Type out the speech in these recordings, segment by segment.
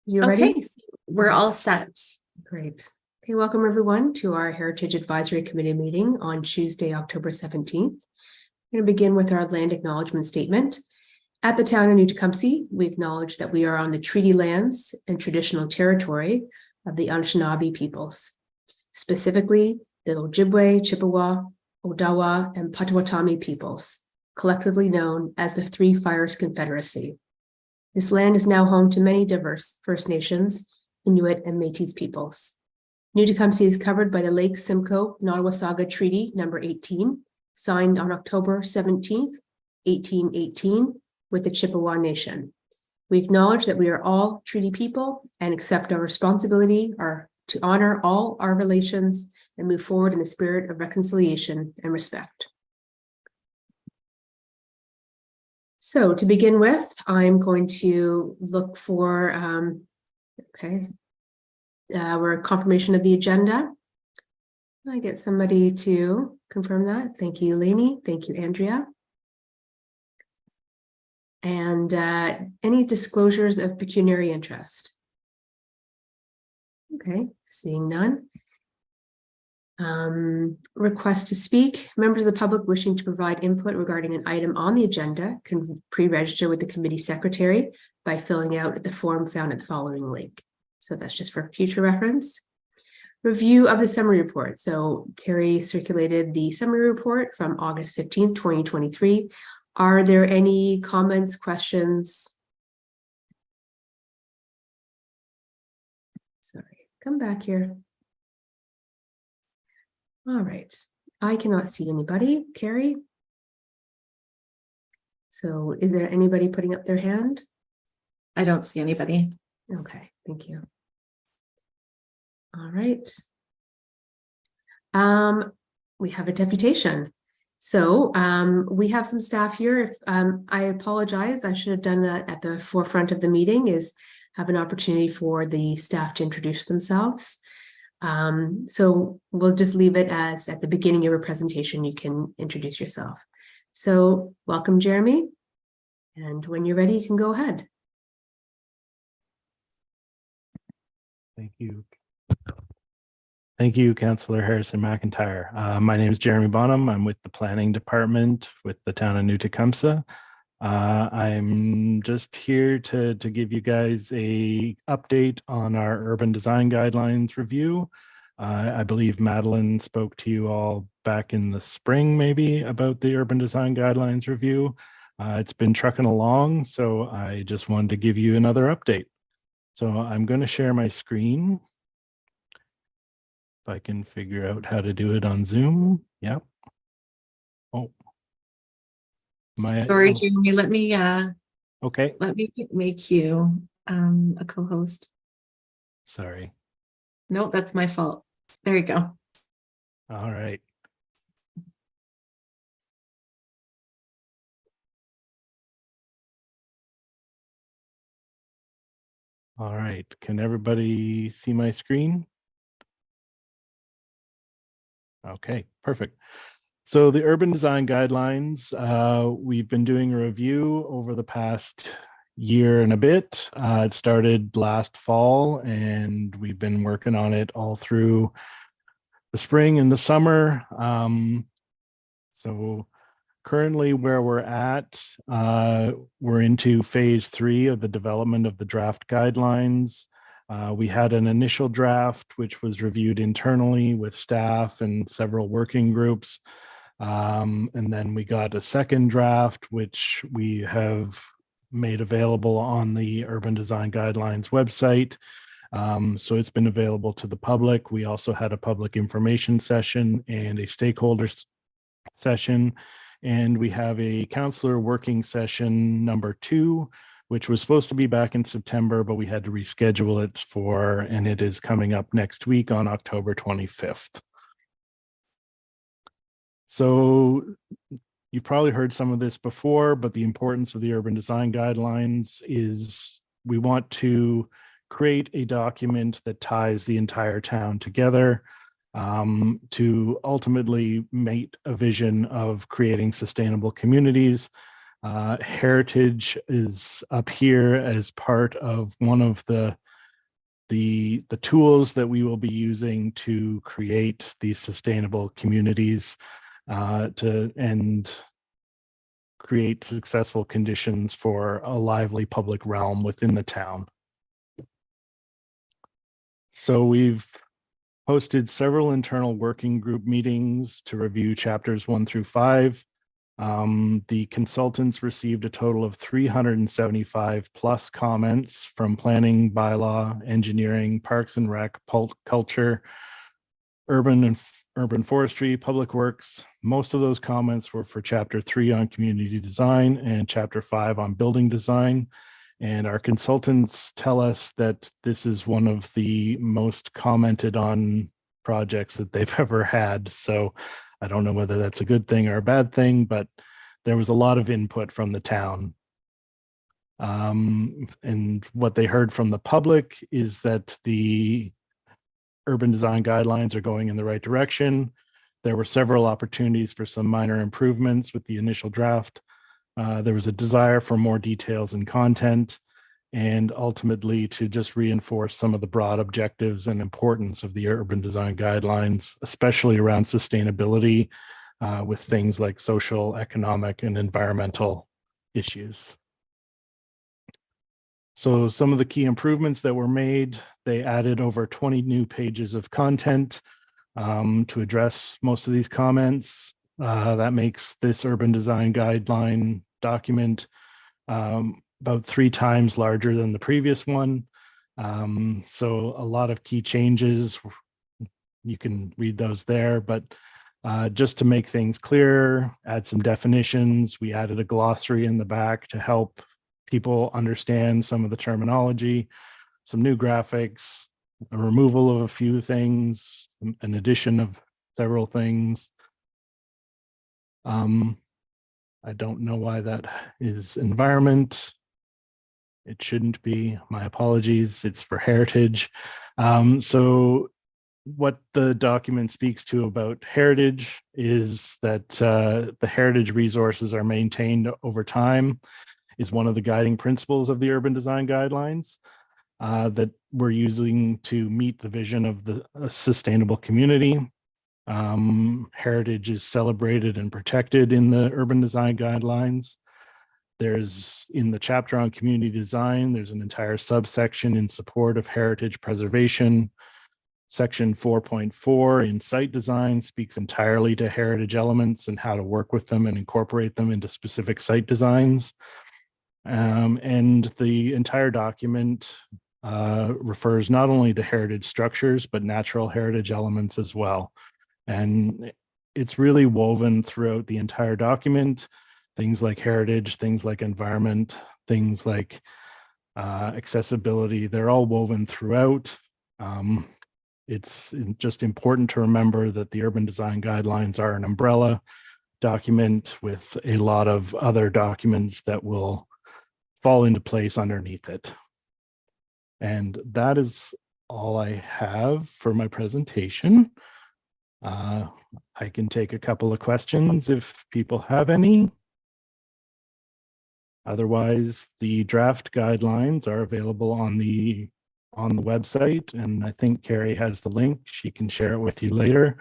You Okay, ready? we're all set. Great. Okay, welcome everyone to our Heritage Advisory Committee meeting on Tuesday, October 17th. I'm going to begin with our land acknowledgement statement. At the town of New Tecumseh, we acknowledge that we are on the treaty lands and traditional territory of the Anishinaabe peoples, specifically the Ojibwe, Chippewa, Odawa, and Potawatomi peoples, collectively known as the Three Fires Confederacy. This land is now home to many diverse First Nations, Inuit, and Métis peoples. New Tecumseh is covered by the Lake Simcoe Nottawasaga Treaty number 18, signed on October 17th, 1818, with the Chippewa Nation. We acknowledge that we are all treaty people and accept our responsibility to honor all our relations and move forward in the spirit of reconciliation and respect. So to begin with, I'm going to look for, we're confirmation of the agenda. I get somebody to confirm that. Thank you, Lainey. Thank you, Andrea. And any disclosures of pecuniary interest? Okay, seeing none. Request to speak. Members of the public wishing to provide input regarding an item on the agenda can pre-register with the committee secretary by filling out the form found at the following link. So that's just for future reference. Review of the summary report. So Carrie circulated the summary report from August 15th, 2023. Are there any comments, questions? Sorry, come back here. All right, I cannot see anybody. Carrie? So is there anybody putting up their hand? I don't see anybody. Okay, thank you. All right. We have a deputation. So we have some staff here. If I apologize, I should have done that at the forefront of the meeting, is have an opportunity for the staff to introduce themselves. So we'll just leave it as at the beginning of your presentation, you can introduce yourself. So welcome, Jeremy. And when you're ready, you can go ahead. Thank you. Thank you, Councillor Harrison McIntyre. My name is Jeremy Bonham. I'm with the Planning Department with the town of New Tecumseh. I'm just here to give you guys a update on our urban design guidelines review. I believe Madeline spoke to you all back in the spring, maybe, about the urban design guidelines review. It's been trucking along, so I just wanted to give you another update. So I'm going to share my screen. If I can figure out how to do it on Zoom. Yep. Oh. Sorry, Jeremy. Let me okay. Let me make you a co-host. Sorry. No, that's my fault. There you go. All right. All right. Can everybody see my screen? Okay, perfect. So the urban design guidelines, we've been doing a review over the past year and a bit. It started last fall and we've been working on it all through the spring and the summer. So currently where we're at, we're into phase 3 of the development of the draft guidelines. We had an initial draft, which was reviewed internally with staff and several working groups. And then we got a second draft, which we have made available on the Urban Design Guidelines website. So it's been available to the public. We also had a public information session and a stakeholders session. And we have a councillor working session number 2, which was supposed to be back in September, but we had to reschedule it and it is coming up next week on October 25th. So you've probably heard some of this before, but the importance of the urban design guidelines is we want to create a document that ties the entire town together to ultimately meet a vision of creating sustainable communities. Heritage is up here as part of one of the the tools that we will be using to create these sustainable communities and create successful conditions for a lively public realm within the town. So we've hosted several internal working group meetings to review chapters 1 through 5. The consultants received a total of 375 plus comments from planning, bylaw, engineering, parks and rec, culture, urban forestry, public works. Most of those comments were for chapter 3 on community design and chapter 5 on building design. And our consultants tell us that this is one of the most commented on projects that they've ever had. So I don't know whether that's a good thing or a bad thing, but there was a lot of input from the town. And what they heard from the public is that the urban design guidelines are going in the right direction. There were several opportunities for some minor improvements with the initial draft. There was a desire for more details and content, and ultimately to just reinforce some of the broad objectives and importance of the urban design guidelines, especially around sustainability with things like social, economic, and environmental issues. So some of the key improvements that were made, they added over 20 new pages of content to address most of these comments. That makes this urban design guideline document about 3 times larger than the previous one. So a lot of key changes. You can read those there, but just to make things clear, add some definitions. We added a glossary in the back to help people understand some of the terminology, some new graphics, a removal of a few things, an addition of several things. I don't know why that is environment. It shouldn't be. My apologies. It's for heritage. So what the document speaks to about heritage is that the heritage resources are maintained over time is one of the guiding principles of the urban design guidelines that we're using to meet the vision of the sustainable community. Heritage is celebrated and protected in the urban design guidelines. There's, in the chapter on community design, there's an entire subsection in support of heritage preservation. Section 4.4 in site design speaks entirely to heritage elements and how to work with them and incorporate them into specific site designs. And the entire document refers not only to heritage structures, but natural heritage elements as well. And it's really woven throughout the entire document. Things like heritage, things like environment, things like accessibility, they're all woven throughout. It's just important to remember that the urban design guidelines are an umbrella document with a lot of other documents that will fall into place underneath it. And that is all I have for my presentation. I can take a couple of questions if people have any. Otherwise, the draft guidelines are available on the website, and I think Carrie has the link. She can share it with you later.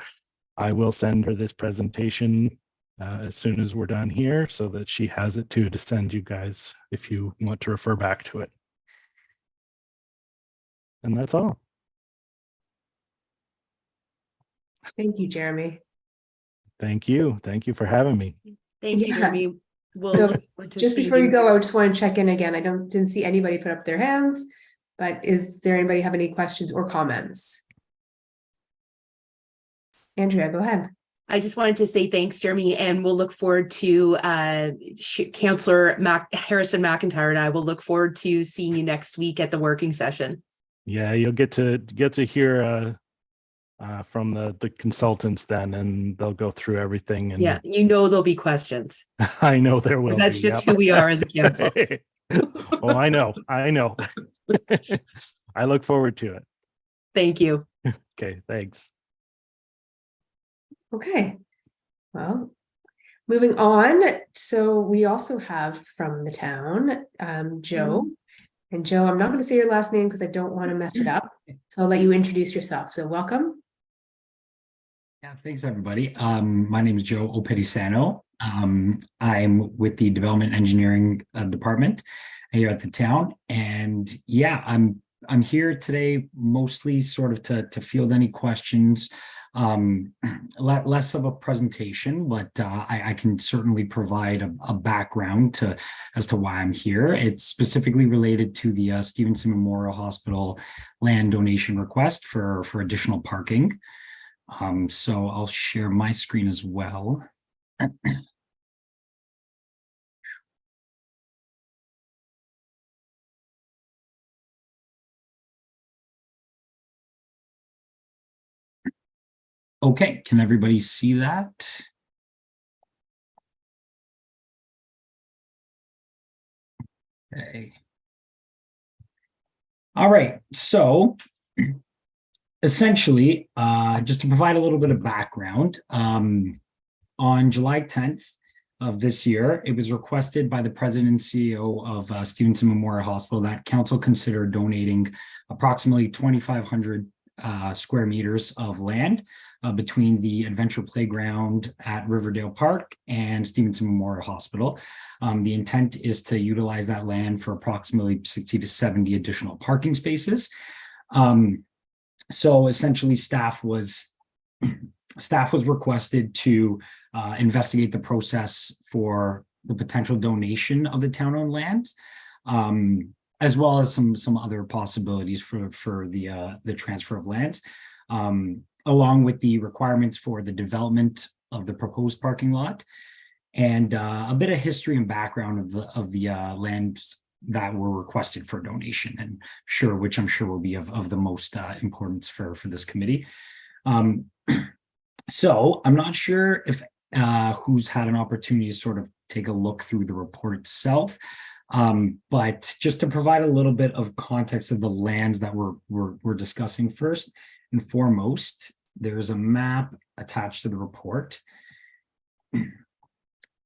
I will send her this presentation as soon as we're done here so that she has it too to send you guys if you want to refer back to it. And that's all. Thank you, Jeremy. Thank you. Thank you for having me. Thank you, Yeah. Jeremy. We'll So, look forward to Just seeing before you go, I just want to check in again. I didn't see anybody put up their hands, but is there anybody have any questions or comments? Andrea, go ahead. I just wanted to say thanks, Jeremy, and we'll look forward to Councillor Harrison McIntyre and I will look forward to seeing you next week at the working session. Yeah, you'll get to hear from the consultants then, and they'll go through everything. And Yeah, you know there'll be questions. I know there will. That's be, just yep. who we are as a council. Oh, I know. I look forward to it. Thank you. Okay, thanks. Okay, well, moving on. So we also have from the town, Joe. And Joe, I'm not going to say your last name because I don't want to mess it up. So I'll let you introduce yourself. So welcome. Yeah, thanks everybody. My name is Joe Opedisano. I'm with the Development Engineering Department here at the town, and yeah, I'm here today mostly sort of to field any questions. Less of a presentation, but I can certainly provide a background as to why I'm here. It's specifically related to the Stevenson Memorial Hospital land donation request for additional parking. So I'll share my screen as well. Okay, can everybody see that? Okay. All right, so essentially, just to provide a little bit of background, on July 10th of this year, it was requested by the president and CEO of Stevenson Memorial Hospital that council consider donating approximately 2,500 square meters of land between the adventure playground at Riverdale Park and Stevenson Memorial Hospital. The intent is to utilize that land for approximately 60 to 70 additional parking spaces. So essentially staff was requested to investigate the process for the potential donation of the town-owned lands, as well as some other possibilities for the transfer of lands, along with the requirements for the development of the proposed parking lot, and a bit of history and background of the lands that were requested for donation, and which I'm sure will be of the most importance for this committee. So I'm not sure if who's had an opportunity to sort of take a look through the report itself. But just to provide a little bit of context of the lands that we're discussing, first and foremost, there's a map attached to the report.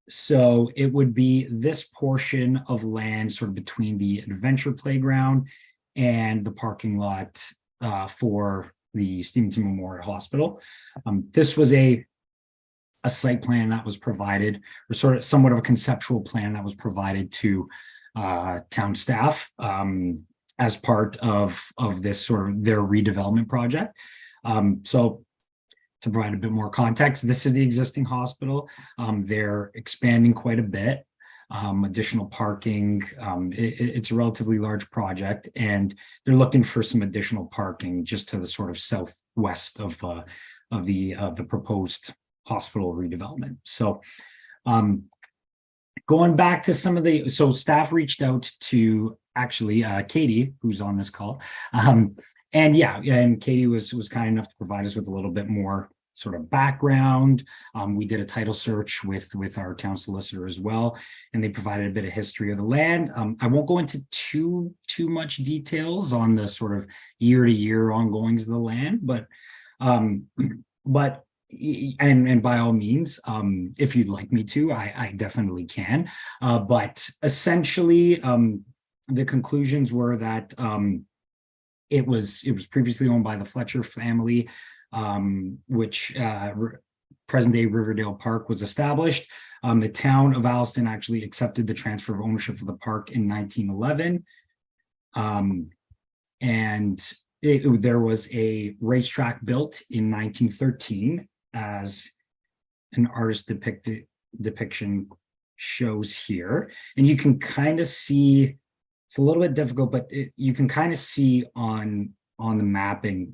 So it would be this portion of land sort of between the adventure playground and the parking lot for the Stevenson Memorial Hospital. This was a site plan that was provided, or somewhat of a conceptual plan that was provided to town staff as part of this sort of their redevelopment project. So to provide a bit more context, this is the existing hospital. They're expanding quite a bit, additional parking. It's a relatively large project, and they're looking for some additional parking just to the sort of southwest of the proposed hospital redevelopment. So going back to so staff reached out to actually Katie, who's on this call. And Katie was kind enough to provide us with a little bit more sort of background. We did a title search with our town solicitor as well, and they provided a bit of history of the land. I won't go into too much details on the sort of year-to-year ongoings of the land, but by all means, if you'd like me to, I definitely can. But essentially, the conclusions were that it was previously owned by the Fletcher family, which present-day Riverdale Park was established. The town of Alliston actually accepted the transfer of ownership of the park in 1911. And there was a racetrack built in 1913, as an artist depiction shows here. And you can kind of see, it's a little bit difficult, but you can kind of see on the mapping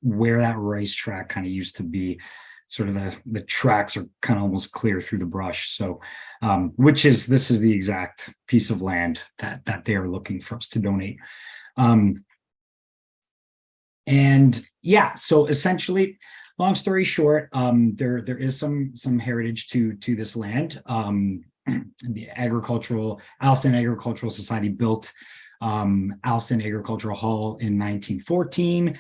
where that racetrack kind of used to be. Sort of the tracks are kind of almost clear through the brush. So, this is the exact piece of land that they are looking for us to donate. And yeah, so essentially, long story short, there is some heritage to this land. The Alliston Agricultural Society built Alliston Agricultural Hall in 1914,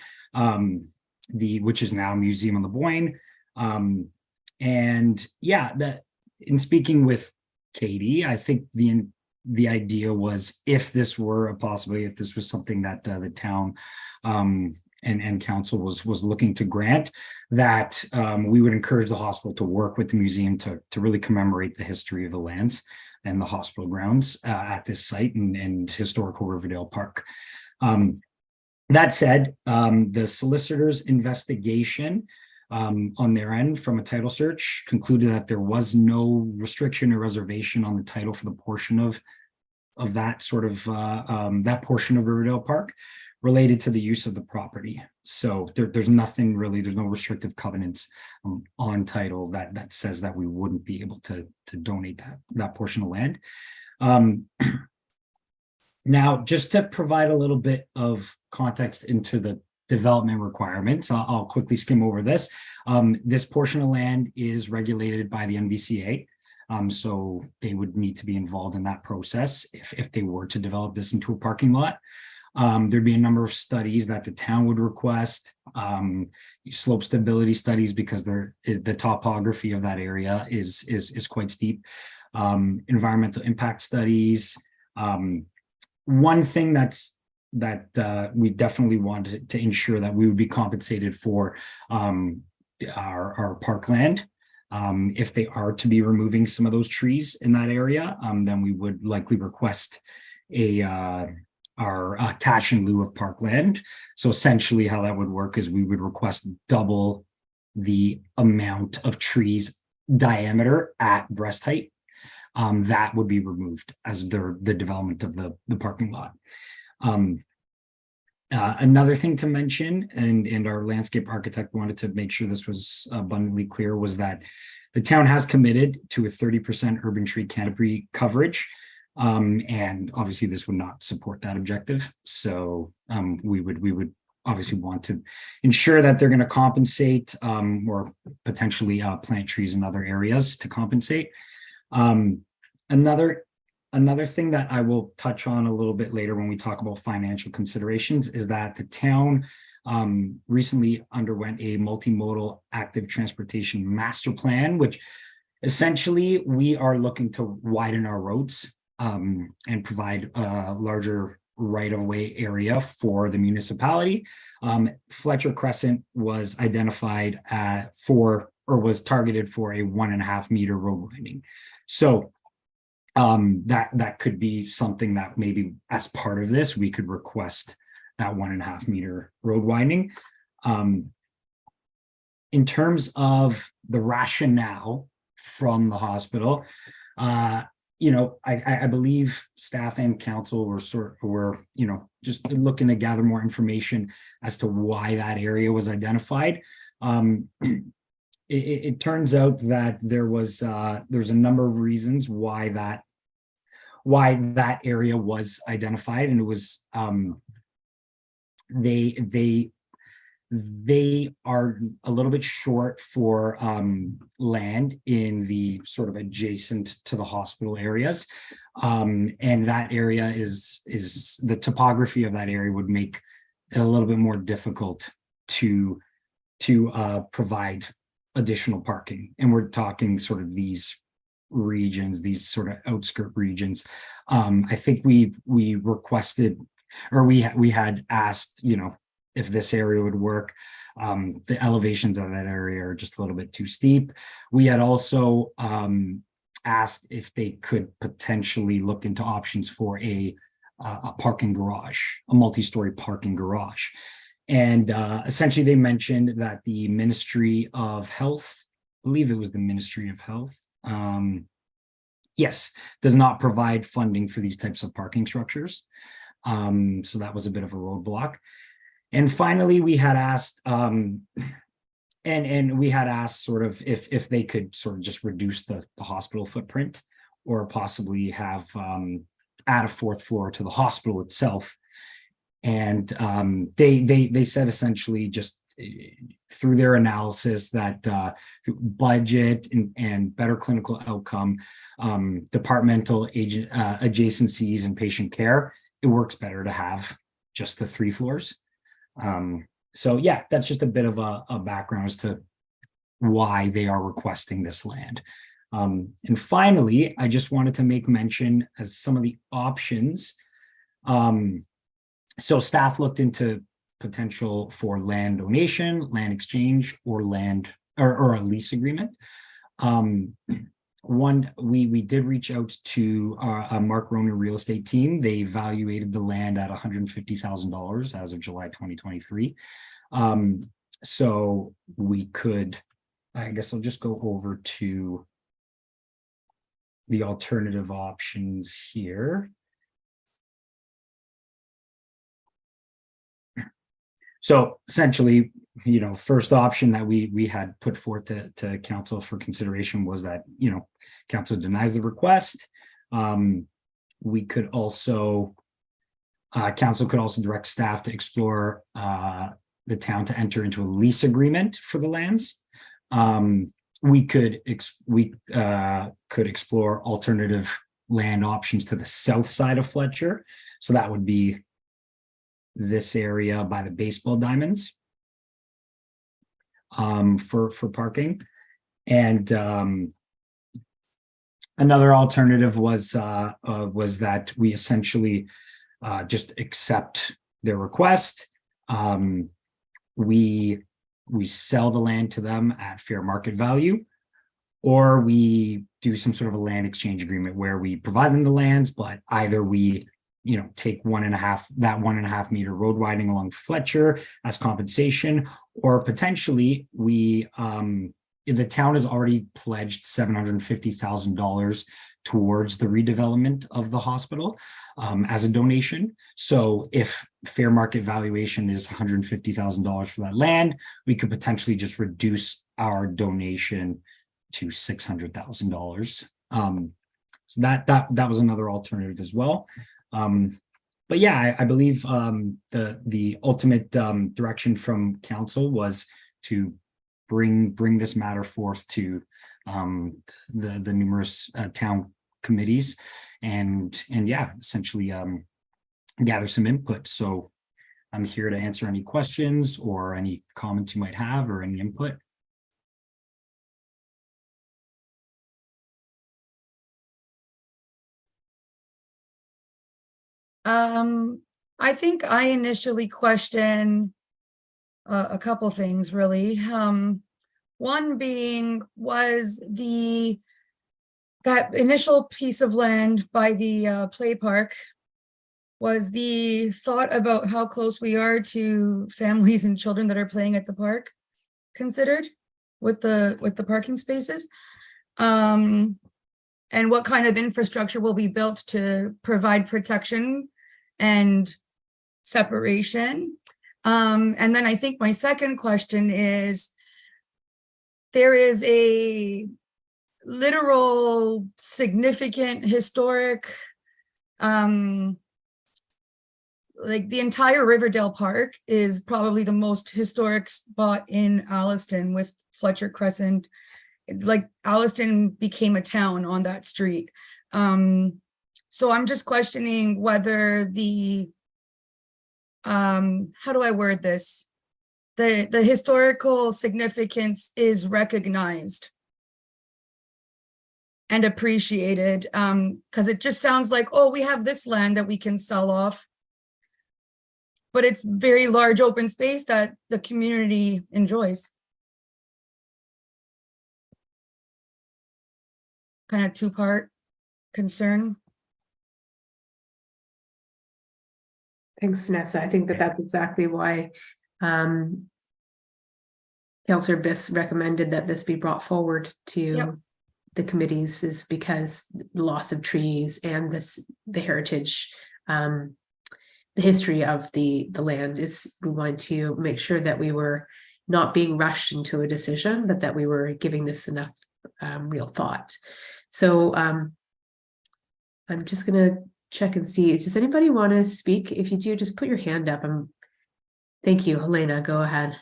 which is now Museum of the Boyne. And yeah, in speaking with Katie, I think the idea was, if this were a possibility, if this was something that the town and council was looking to grant, that we would encourage the hospital to work with the museum to really commemorate the history of the lands and the hospital grounds at this site and historical Riverdale Park. That said, the solicitor's investigation on their end from a title search concluded that there was no restriction or reservation on the title for the portion of that sort of that portion of Riverdale Park related to the use of the property. So there's nothing really, there's no restrictive covenants on title that says that we wouldn't be able to donate that portion of land. Now, just to provide a little bit of context into the development requirements, I'll quickly skim over this. This portion of land is regulated by the NVCA. So they would need to be involved in that process if they were to develop this into a parking lot. There'd be a number of studies that the town would request, slope stability studies, because the topography of that area is quite steep. Environmental impact studies. One thing that we definitely wanted to ensure that we would be compensated for our parkland. If they are to be removing some of those trees in that area, then we would likely request our cash in lieu of parkland. So essentially how that would work is we would request double the amount of trees diameter at breast height that would be removed as the development of the parking lot. Another thing to mention, and our landscape architect wanted to make sure this was abundantly clear, was that the town has committed to a 30% urban tree canopy coverage. And obviously this would not support that objective. So we would obviously want to ensure that they're going to compensate or potentially plant trees in other areas to compensate. Another thing that I will touch on a little bit later when we talk about financial considerations is that the town recently underwent a multimodal active transportation master plan, which essentially we are looking to widen our roads and provide a larger right-of-way area for the municipality. Fletcher Crescent was identified was targeted for a 1.5 meter road widening. So that could be something that maybe as part of this, we could request that 1.5 meter road widening. In terms of the rationale from the hospital, I believe staff and council were just looking to gather more information as to why that area was identified. It turns out that there's a number of reasons why that area was identified, and it was they are a little bit short for land in the sort of adjacent to the hospital areas, and that area is the topography of that area would make it a little bit more difficult to provide additional parking. And we're talking sort of these regions, these sort of outskirt regions. I think we requested, or we had asked, if this area would work. The elevations of that area are just a little bit too steep. We had also asked if they could potentially look into options for a parking garage, a multi-story parking garage. And essentially they mentioned that the Ministry of Health, I believe it was the Ministry of Health, yes, does not provide funding for these types of parking structures. So that was a bit of a roadblock. And finally, we had asked, and we had asked sort of if they could sort of just reduce the hospital footprint, or possibly have add a 4th floor to the hospital itself. And they said essentially just through their analysis that through budget and better clinical outcome, departmental adjacencies and patient care, it works better to have just the 3 floors. So yeah, that's just a bit of a background as to why they are requesting this land. And finally, I just wanted to make mention as some of the options. So staff looked into potential for land donation, land exchange, or land or a lease agreement. One, we did reach out to our Mark Ronan real estate team. They evaluated the land at $150,000 as of July 2023. So we could, I guess I'll just go over to the alternative options here. So essentially, first option that we had put forth to council for consideration was that, council denies the request. We could also, council could also direct staff to explore the town to enter into a lease agreement for the lands. We could explore alternative land options to the south side of Fletcher. So that would be this area by the baseball diamonds for parking. And another alternative was that we essentially just accept their request. We sell the land to them at fair market value, or we do some sort of a land exchange agreement where we provide them the lands, but either we take 1.5 meter road widening along Fletcher as compensation, or potentially the town has already pledged $750,000 towards the redevelopment of the hospital as a donation. So if fair market valuation is $150,000 for that land, we could potentially just reduce our donation to $600,000. So that was another alternative as well. But yeah, I believe the ultimate direction from council was to bring this matter forth to the numerous town committees and yeah, essentially gather some input. So I'm here to answer any questions or any comments you might have or any input. I think I initially questioned a couple things really. One being was that initial piece of land by the play park, was the thought about how close we are to families and children that are playing at the park considered with the parking spaces? And what kind of infrastructure will be built to provide protection and separation? And then I think my second question is, there is a literal significant historic, like the entire Riverdale Park is probably the most historic spot in Alliston with Fletcher Crescent. Like Alliston became a town on that street. So I'm just questioning whether the, how do I word this? The historical significance is recognized and appreciated, because it just sounds like, oh, we have this land that we can sell off, but it's very large open space that the community enjoys. Kind of two-part concern. Thanks, Vanessa. I think that's exactly why Councillor Biss recommended that this be brought forward to the committees, is because the loss of trees and the heritage, the history of the land is, we want to make sure that we were not being rushed into a decision, but that we were giving this enough real thought. So I'm just going to check and see, does anybody want to speak? If you do, just put your hand up. Thank you, Helena, go ahead.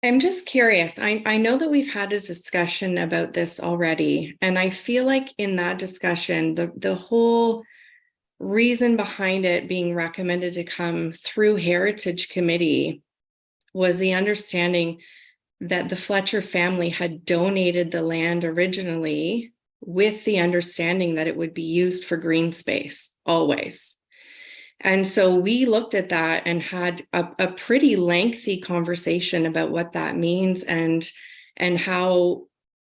I'm just curious. I know that we've had a discussion about this already, and I feel like in that discussion, the whole reason behind it being recommended to come through Heritage Committee was the understanding that the Fletcher family had donated the land originally with the understanding that it would be used for green space always. And so we looked at that and had a pretty lengthy conversation about what that means and how,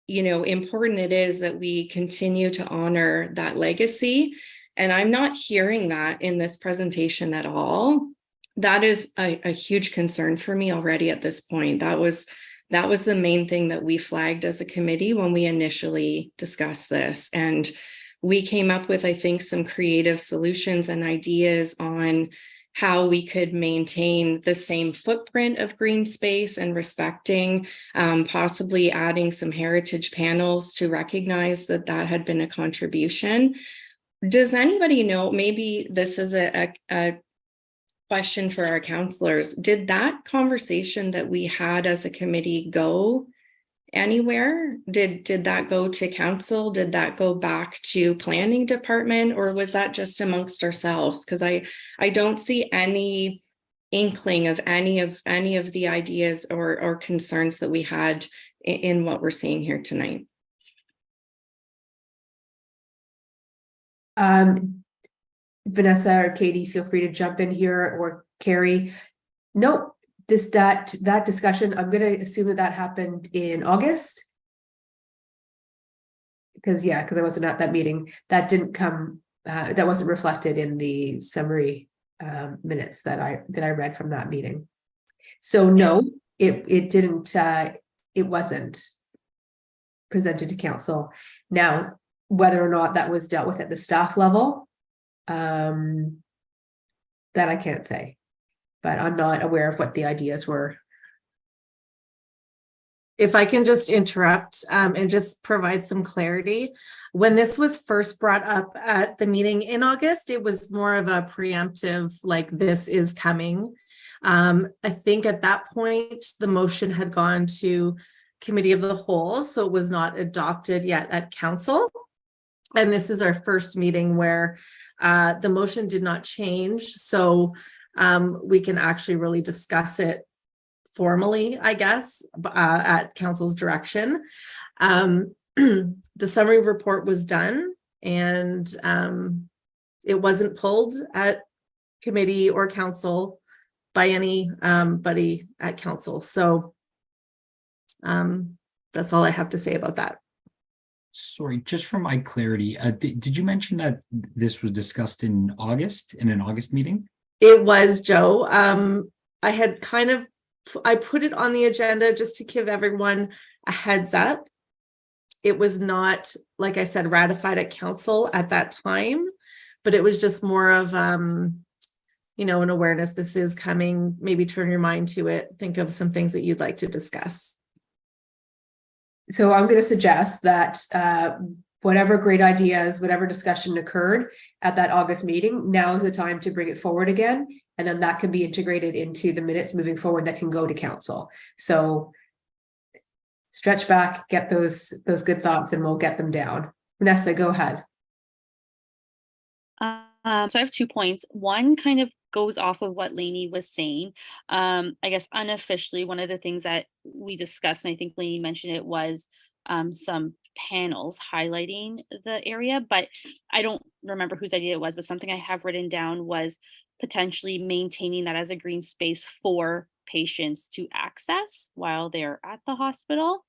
you know, important it is that we continue to honor that legacy. And I'm not hearing that in this presentation at all. That is a huge concern for me already at this point. That was the main thing that we flagged as a committee when we initially discussed this. And we came up with, I think, some creative solutions and ideas on how we could maintain the same footprint of green space and respecting, possibly adding some heritage panels to recognize that that had been a contribution. Does anybody know, maybe this is a question for our counselors, did that conversation that we had as a committee go anywhere? Did that go to council? Did that go back to planning department, or was that just amongst ourselves? Because I don't see any inkling of any of the ideas or concerns that we had in what we're seeing here tonight. Vanessa or Katie, feel free to jump in here, or Carrie. Nope. That discussion, I'm going to assume that happened in August. Because I wasn't at that meeting. That didn't come, that wasn't reflected in the summary minutes that I read from that meeting. So no, it didn't, it wasn't presented to council. Now, whether or not that was dealt with at the staff level, that I can't say. But I'm not aware of what the ideas were. If I can just interrupt and just provide some clarity. When this was first brought up at the meeting in August, it was more of a preemptive, like this is coming. I think at that point, the motion had gone to committee of the whole, so it was not adopted yet at council. And this is our first meeting where the motion did not change. So we can actually really discuss it formally, I guess, at council's direction. The summary report was done, and it wasn't pulled at committee or council by anybody at council. So that's all I have to say about that. Sorry, just for my clarity, did you mention that this was discussed in August, in an August meeting? It was, Joe. I had I put it on the agenda just to give everyone a heads up. It was not, like I said, ratified at council at that time, but it was just more of, an awareness. This is coming. Maybe turn your mind to it. Think of some things that you'd like to discuss. So I'm going to suggest that whatever great ideas, whatever discussion occurred at that August meeting, now is the time to bring it forward again. And then that can be integrated into the minutes moving forward that can go to council. So stretch back, get those good thoughts, and we'll get them down. Vanessa, go ahead. So I have 2 points. One kind of goes off of what Lainey was saying. I guess unofficially, one of the things that we discussed, and I think Lainey mentioned it, was some panels highlighting the area, but I don't remember whose idea it was, but something I have written down was potentially maintaining that as a green space for patients to access while they're at the hospital.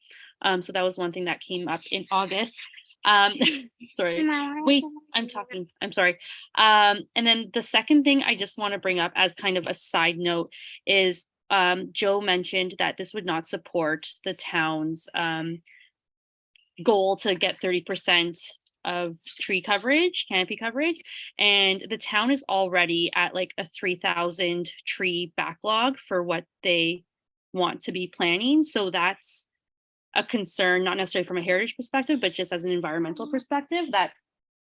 So that was one thing that came up in August. Sorry, wait, I'm talking, I'm sorry. And then the second thing I just want to bring up as kind of a side note is Joe mentioned that this would not support the town's goal to get 30% of tree coverage, canopy coverage, and the town is already at like a 3,000 tree backlog for what they want to be planning. So that's a concern, not necessarily from a heritage perspective, but just as an environmental perspective, that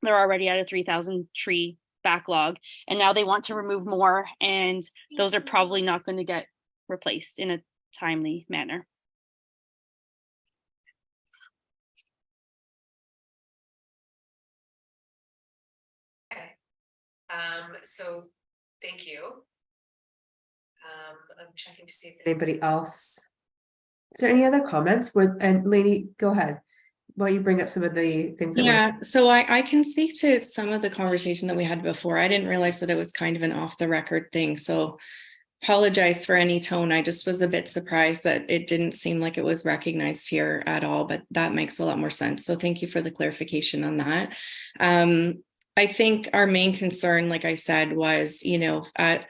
they're already at a 3,000 tree backlog, and now they want to remove more, and those are probably not going to get replaced in a timely manner. So thank you. I'm checking to see if anybody else Is there any other comments? And Lainey, go ahead. Why don't you bring up some of the things that Yeah, so I can speak to some of the conversation that we had before. I didn't realize that it was kind of an off the record thing. So apologize for any tone. I just was a bit surprised that it didn't seem like it was recognized here at all, but that makes a lot more sense. So thank you for the clarification on that. I think our main concern, like I said, was,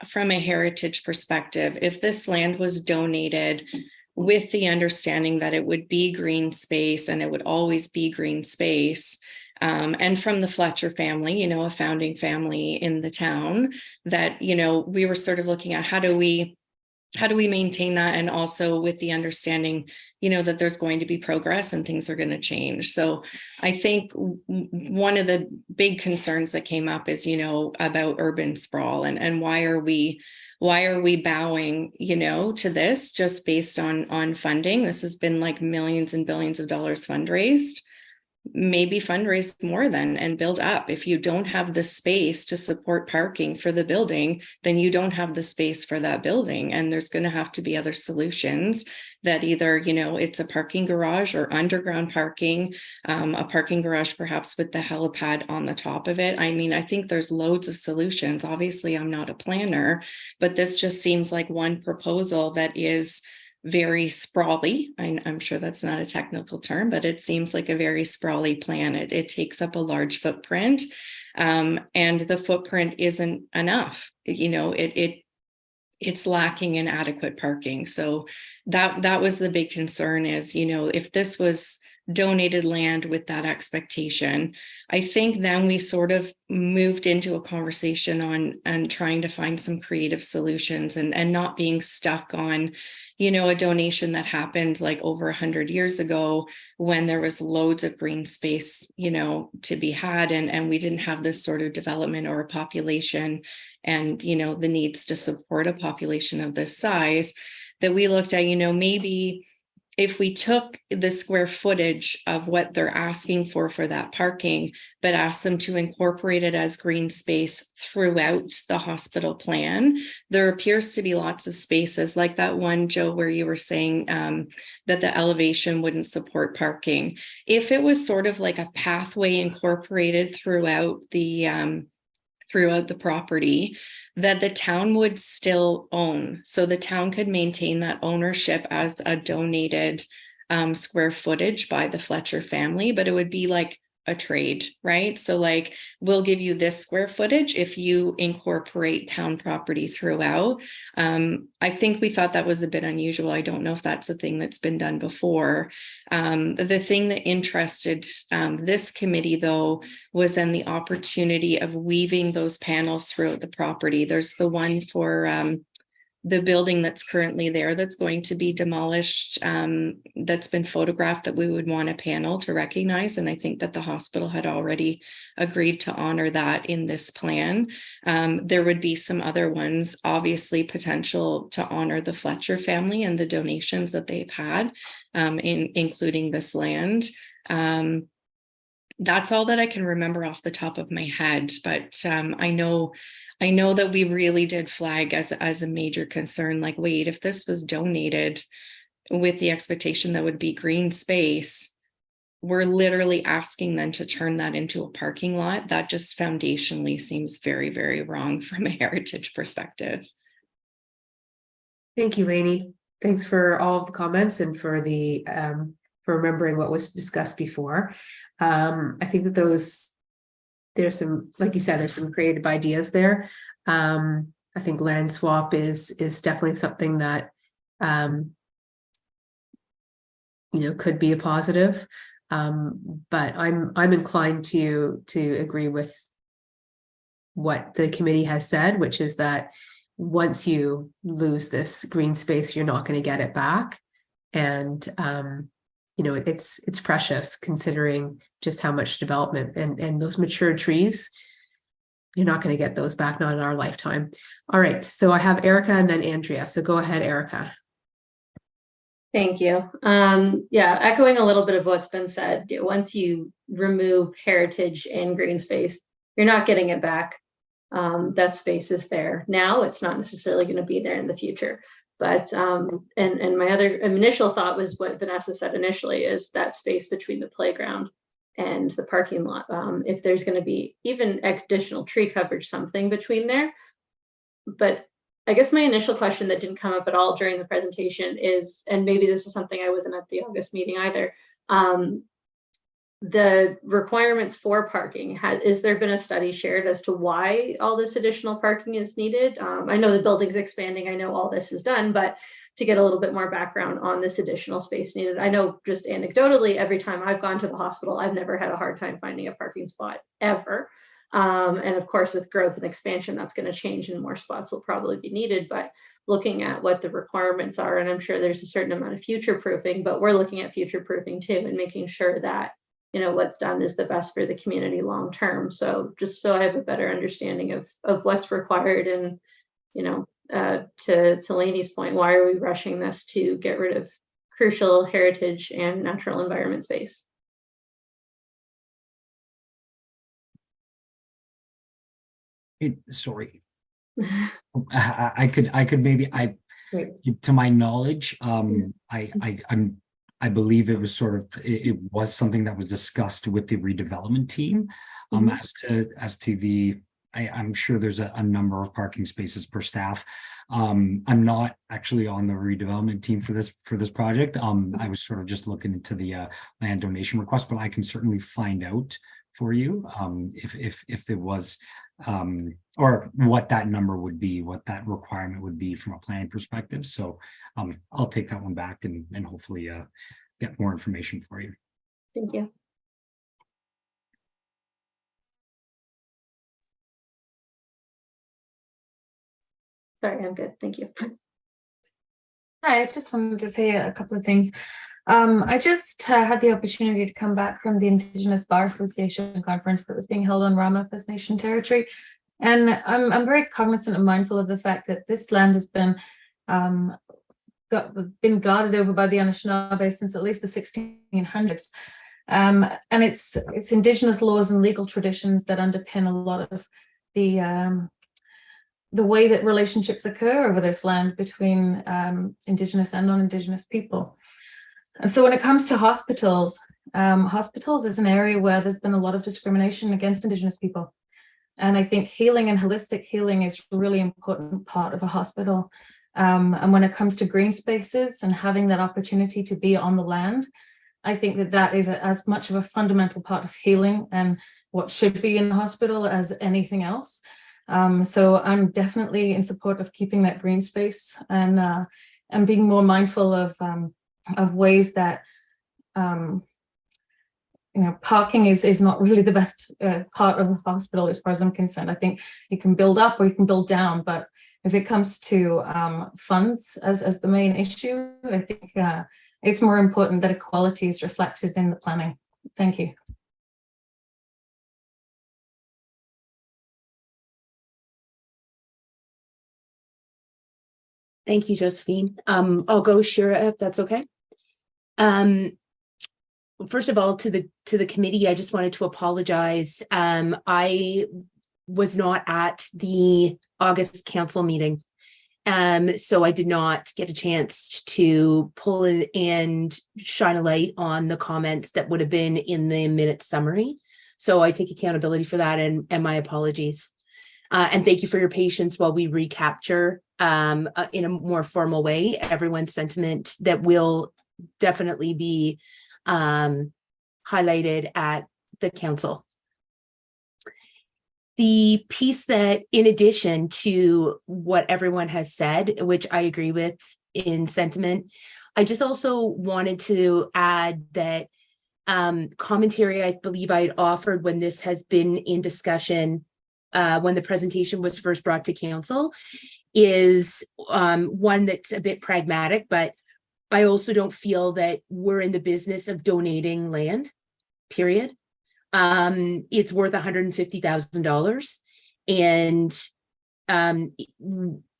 from a heritage perspective, if this land was donated with the understanding that it would be green space and it would always be green space, and from the Fletcher family, a founding family in the town, that, we were sort of looking at how do we maintain that, and also with the understanding, that there's going to be progress and things are going to change. So I think one of the big concerns that came up is, about urban sprawl, and why are we bowing, to this just based on funding? This has been like millions and billions of dollars fundraised. Maybe fundraise more then and build up. If you don't have the space to support parking for the building, then you don't have the space for that building. And there's going to have to be other solutions that either, it's a parking garage or underground parking, a parking garage perhaps with the helipad on the top of it. I mean, I think there's loads of solutions. Obviously, I'm not a planner, but this just seems like one proposal that is very sprawly. I'm sure that's not a technical term, but it seems like a very sprawly plan. It takes up a large footprint, and the footprint isn't enough. It's lacking in adequate parking. So that was the big concern is, if this was donated land with that expectation, I think then we sort of moved into a conversation on trying to find some creative solutions and not being stuck on, a donation that happened like over 100 years ago when there was loads of green space, to be had, and we didn't have this sort of development or a population and, the needs to support a population of this size, that we looked at, maybe if we took the square footage of what they're asking for that parking, but asked them to incorporate it as green space throughout the hospital plan, there appears to be lots of spaces like that one, Joe, where you were saying that the elevation wouldn't support parking. If it was sort of like a pathway incorporated throughout the property that the town would still own. So the town could maintain that ownership as a donated square footage by the Fletcher family, but it would be like a trade, right? So like, we'll give you this square footage if you incorporate town property throughout. I think we thought that was a bit unusual. I don't know if that's a thing that's been done before. The thing that interested this committee though was then the opportunity of weaving those panels throughout the property. There's the one for the building that's currently there that's going to be demolished, that's been photographed, that we would want a panel to recognize. And I think that the hospital had already agreed to honor that in this plan. There would be some other ones, obviously potential to honor the Fletcher family and the donations that they've had, including this land. That's all that I can remember off the top of my head, but I know that we really did flag as a major concern, like, wait, if this was donated with the expectation that would be green space, we're literally asking them to turn that into a parking lot. That just foundationally seems very, very wrong from a heritage perspective. Thank you, Lainey. Thanks for all of the comments and for remembering what was discussed before. I think that there's some, like you said, there's some creative ideas there. I think land swap is definitely something that could be a positive. But I'm inclined to agree with what the committee has said, which is that once you lose this green space, you're not going to get it back. And it's precious considering just how much development and those mature trees, you're not going to get those back, not in our lifetime. All right, so I have Erica and then Andrea. So go ahead, Erica. Thank you. Yeah, echoing a little bit of what's been said, once you remove heritage and green space, you're not getting it back. That space is there now. It's not necessarily going to be there in the future. But and my other initial thought was what Vanessa said initially, is that space between the playground and the parking lot. If there's going to be even additional tree coverage, something between there. But I guess my initial question that didn't come up at all during the presentation is, and maybe this is something I wasn't at the August meeting either, the requirements for parking. Is there been a study shared as to why all this additional parking is needed? I know the building's expanding, I know all this is done, but to get a little bit more background on this additional space needed. I know just anecdotally, every time I've gone to the hospital, I've never had a hard time finding a parking spot ever. And of course, with growth and expansion, that's going to change and more spots will probably be needed. But looking at what the requirements are, and I'm sure there's a certain amount of future proofing, but we're looking at future proofing too, and making sure that, you know, what's done is the best for the community long term. So just so I have a better understanding of what's required, and, you know, to Lainey's point, why are we rushing this to get rid of crucial heritage and natural environment space? Sorry. I could maybe, to my knowledge, I believe it was sort of, it was something that was discussed with the redevelopment team, as to the, I'm sure there's a number of parking spaces per staff. I'm not actually on the redevelopment team for this project. I was sort of just looking into the land donation request, but I can certainly find out for you if it was, or what that number would be, what that requirement would be from a planning perspective. So I'll take that one back and hopefully get more information for you. Thank you. Sorry, I'm good. Thank you. Hi, I just wanted to say a couple of things. I just had the opportunity to come back from the Indigenous Bar Association conference that was being held on Rama First Nation territory. And I'm very cognizant and mindful of the fact that this land has been guarded over by the Anishinaabe since at least the 1600s. And it's Indigenous laws and legal traditions that underpin a lot of the way that relationships occur over this land between Indigenous and non-Indigenous people. And so when it comes to hospitals, hospitals is an area where there's been a lot of discrimination against Indigenous people. And I think healing and holistic healing is a really important part of a hospital. And when it comes to green spaces and having that opportunity to be on the land, I think that is as much of a fundamental part of healing and what should be in the hospital as anything else. So I'm definitely in support of keeping that green space and being more mindful of ways that parking is not really the best part of a hospital as far as I'm concerned. I think you can build up or you can build down, but if it comes to funds as the main issue, I think it's more important that equality is reflected in the planning. Thank you. Thank you, Josephine. I'll go Shira, if that's okay. First of all, to the committee, I just wanted to apologize. I was not at the August council meeting. So I did not get a chance to pull in and shine a light on the comments that would have been in the minute summary. So I take accountability for that and my apologies. And thank you for your patience while we recapture in a more formal way everyone's sentiment that will definitely be highlighted at the council. The piece that, in addition to what everyone has said, which I agree with in sentiment, I just also wanted to add that commentary I believe I'd offered when this has been in discussion when the presentation was first brought to council is one that's a bit pragmatic, but I also don't feel that we're in the business of donating land, period. It's worth $150,000. And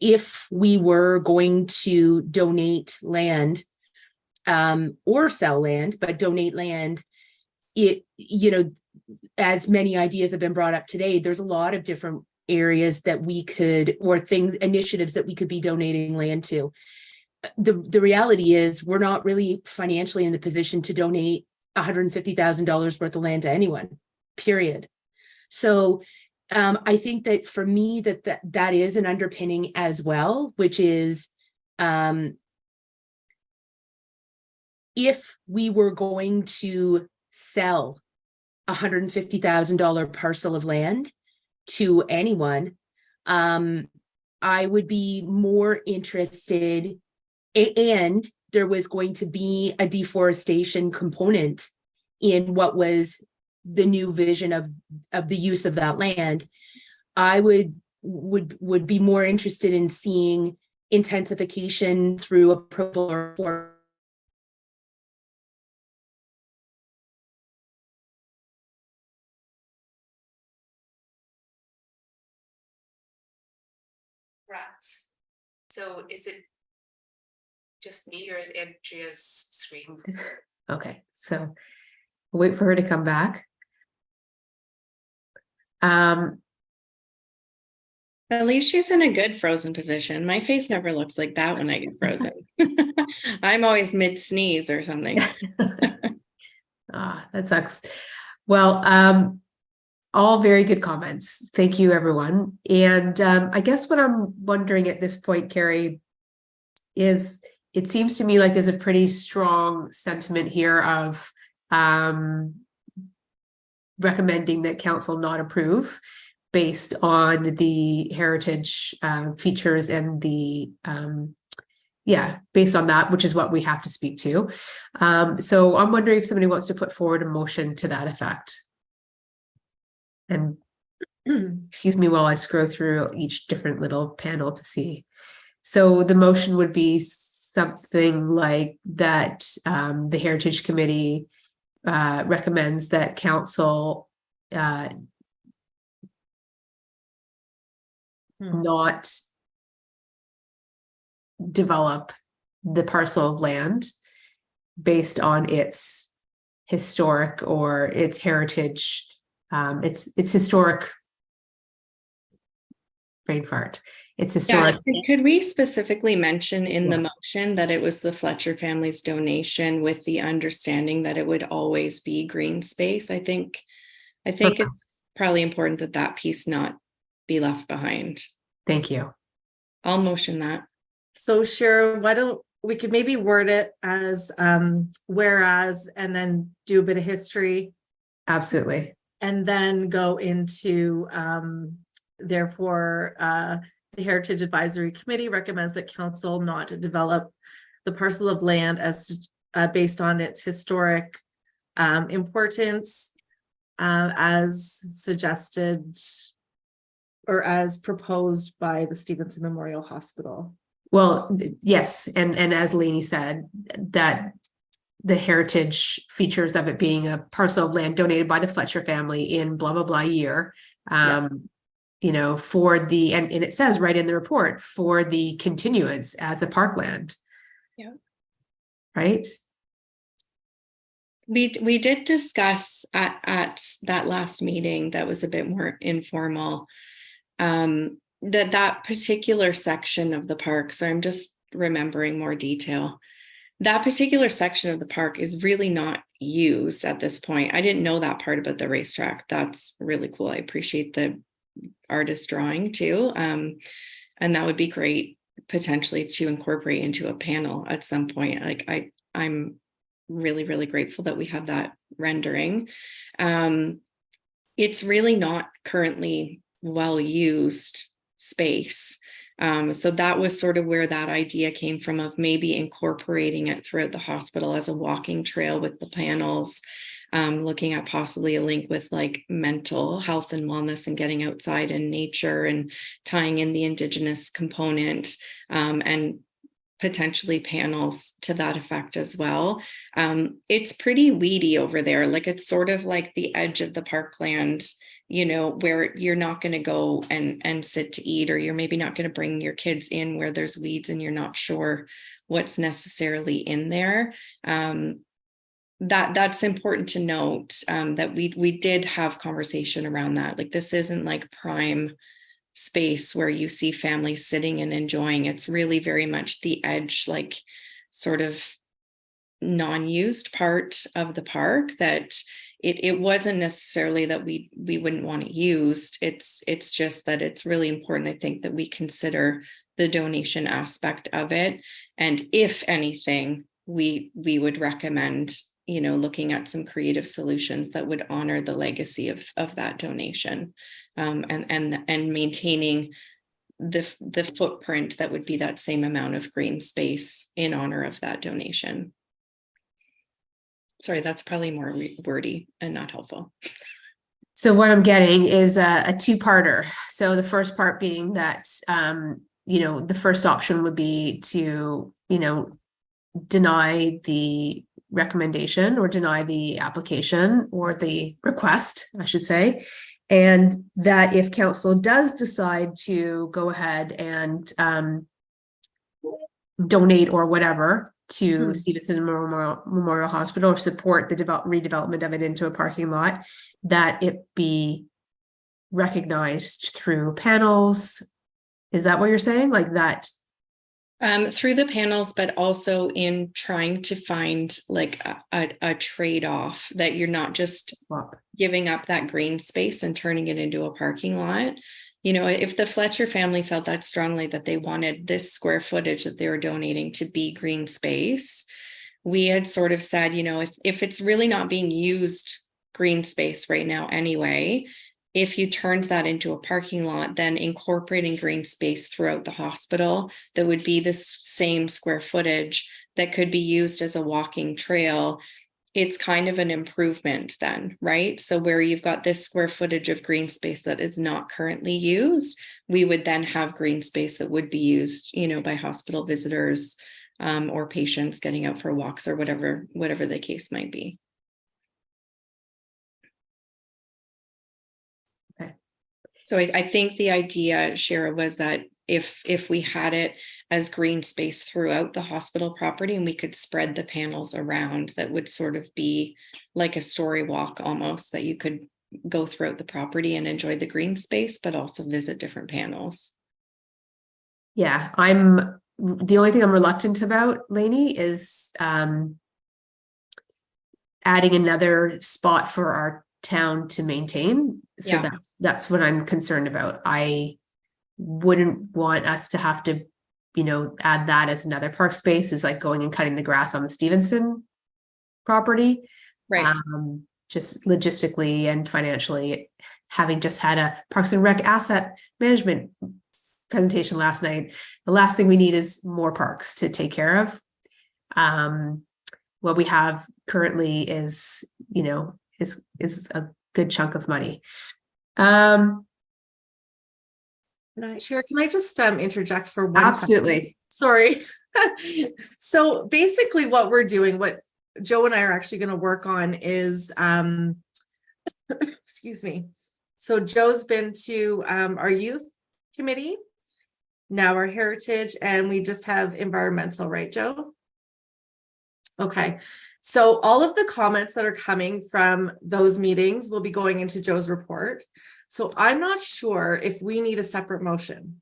if we were going to donate land or sell land, but donate land, as many ideas have been brought up today, there's a lot of different areas that we could, or initiatives that we could be donating land to. the reality is we're not really financially in the position to donate $150,000 worth of land to anyone, period. So I think that for me, that is an underpinning as well, which is if we were going to sell $150,000 parcel of land to anyone, I would be more interested, and there was going to be a deforestation component in what was the new vision of the use of that land. I would be more interested in seeing intensification through approval or rats. So is it just me or is Andrea's screen? Okay, so wait for her to come back. At least she's in a good frozen position. My face never looks like that when I get frozen. I'm always mid sneeze or something. That sucks. Well, all very good comments. Thank you, everyone. And I guess what I'm wondering at this point, Carrie, is it seems to me like there's a pretty strong sentiment here of recommending that council not approve based on the heritage features and the based on that, which is what we have to speak to. So I'm wondering if somebody wants to put forward a motion to that effect. And excuse me while I scroll through each different little panel to see. So the motion would be something like that the Heritage Committee recommends that council not develop the parcel of land based on its historic or its heritage, its historic brain fart. It's historic. Yeah, could we specifically mention in the motion that it was the Fletcher family's donation with the understanding that it would always be green space? I think it's probably important that that piece not be left behind. Thank you. I'll motion that. So sure, why don't we could maybe word it as whereas, and then do a bit of history. Absolutely. And then go into therefore the Heritage Advisory Committee recommends that council not to develop the parcel of land as based on its historic importance as suggested or as proposed by the Stevenson Memorial Hospital. Well, yes, and as Lainey said, that the heritage features of it being a parcel of land donated by the Fletcher family in blah blah blah year, you know, for the and it says right in the report for the continuance as a parkland. Yeah. Right. We did discuss at that last meeting that was a bit more informal, that particular section of the park. So I'm just remembering more detail. That particular section of the park is really not used at this point. I didn't know that part about the racetrack. That's really cool. I appreciate the artist drawing too. And that would be great potentially to incorporate into a panel at some point. Like I'm really, really grateful that we have that rendering. It's really not currently well used space. So that was sort of where that idea came from of maybe incorporating it throughout the hospital as a walking trail with the panels, looking at possibly a link with like mental health and wellness and getting outside in nature and tying in the Indigenous component, and potentially panels to that effect as well. It's pretty weedy over there. Like it's sort of like the edge of the parkland, you know, where you're not going to go and sit to eat, or you're maybe not going to bring your kids in where there's weeds and you're not sure what's necessarily in there. That's important to note, that we did have conversation around that. Like this isn't like prime space where you see families sitting and enjoying. It's really very much the edge, like sort of non-used part of the park that it wasn't necessarily that we wouldn't want it used. It's just that it's really important, I think, that we consider the donation aspect of it. And if anything, we would recommend, you know, looking at some creative solutions that would honor the legacy of that donation, and maintaining the footprint that would be that same amount of green space in honor of that donation. Sorry, that's probably more wordy and not helpful. So what I'm getting is a two-parter. So the first part being that, you know, the first option would be to, you know, deny the recommendation or deny the application or the request, I should say. And that if council does decide to go ahead and donate or whatever to Stevenson Memorial Hospital or support the redevelopment of it into a parking lot, that it be recognized through panels. Is that what you're saying? Like that? Through the panels, but also in trying to find like a trade-off that you're not just giving up that green space and turning it into a parking lot. You know, if the Fletcher family felt that strongly that they wanted this square footage that they were donating to be green space, we had sort of said, you know, if it's really not being used green space right now anyway, if you turned that into a parking lot, then incorporating green space throughout the hospital that would be the same square footage that could be used as a walking trail, it's kind of an improvement then, right? So where you've got this square footage of green space that is not currently used, we would then have green space that would be used, you know, by hospital visitors or patients getting out for walks or whatever the case might be. Okay. So I think the idea, Shara, was that if we had it as green space throughout the hospital property and we could spread the panels around, that would sort of be like a story walk almost, that you could go throughout the property and enjoy the green space, but also visit different panels. Yeah, the only thing I'm reluctant about, Lainey, is adding another spot for our town to maintain. So Yeah. that's what I'm concerned about. I wouldn't want us to have to, you know, add that as another park space, is like going and cutting the grass on the Stevenson property. Right. Just logistically and financially, having just had a Parks and Rec asset management presentation last night, the last thing we need is more parks to take care of. What we have currently is, you know, is a good chunk of money. Shara, can I just interject for 1 Absolutely. second? Sorry. So basically what we're doing, what Joe and I are actually going to work on is, excuse me. So Joe's been to our youth committee, now our heritage, and we just have environmental, right, Joe? Okay. So all of the comments that are coming from those meetings will be going into Joe's report. So I'm not sure if we need a separate motion.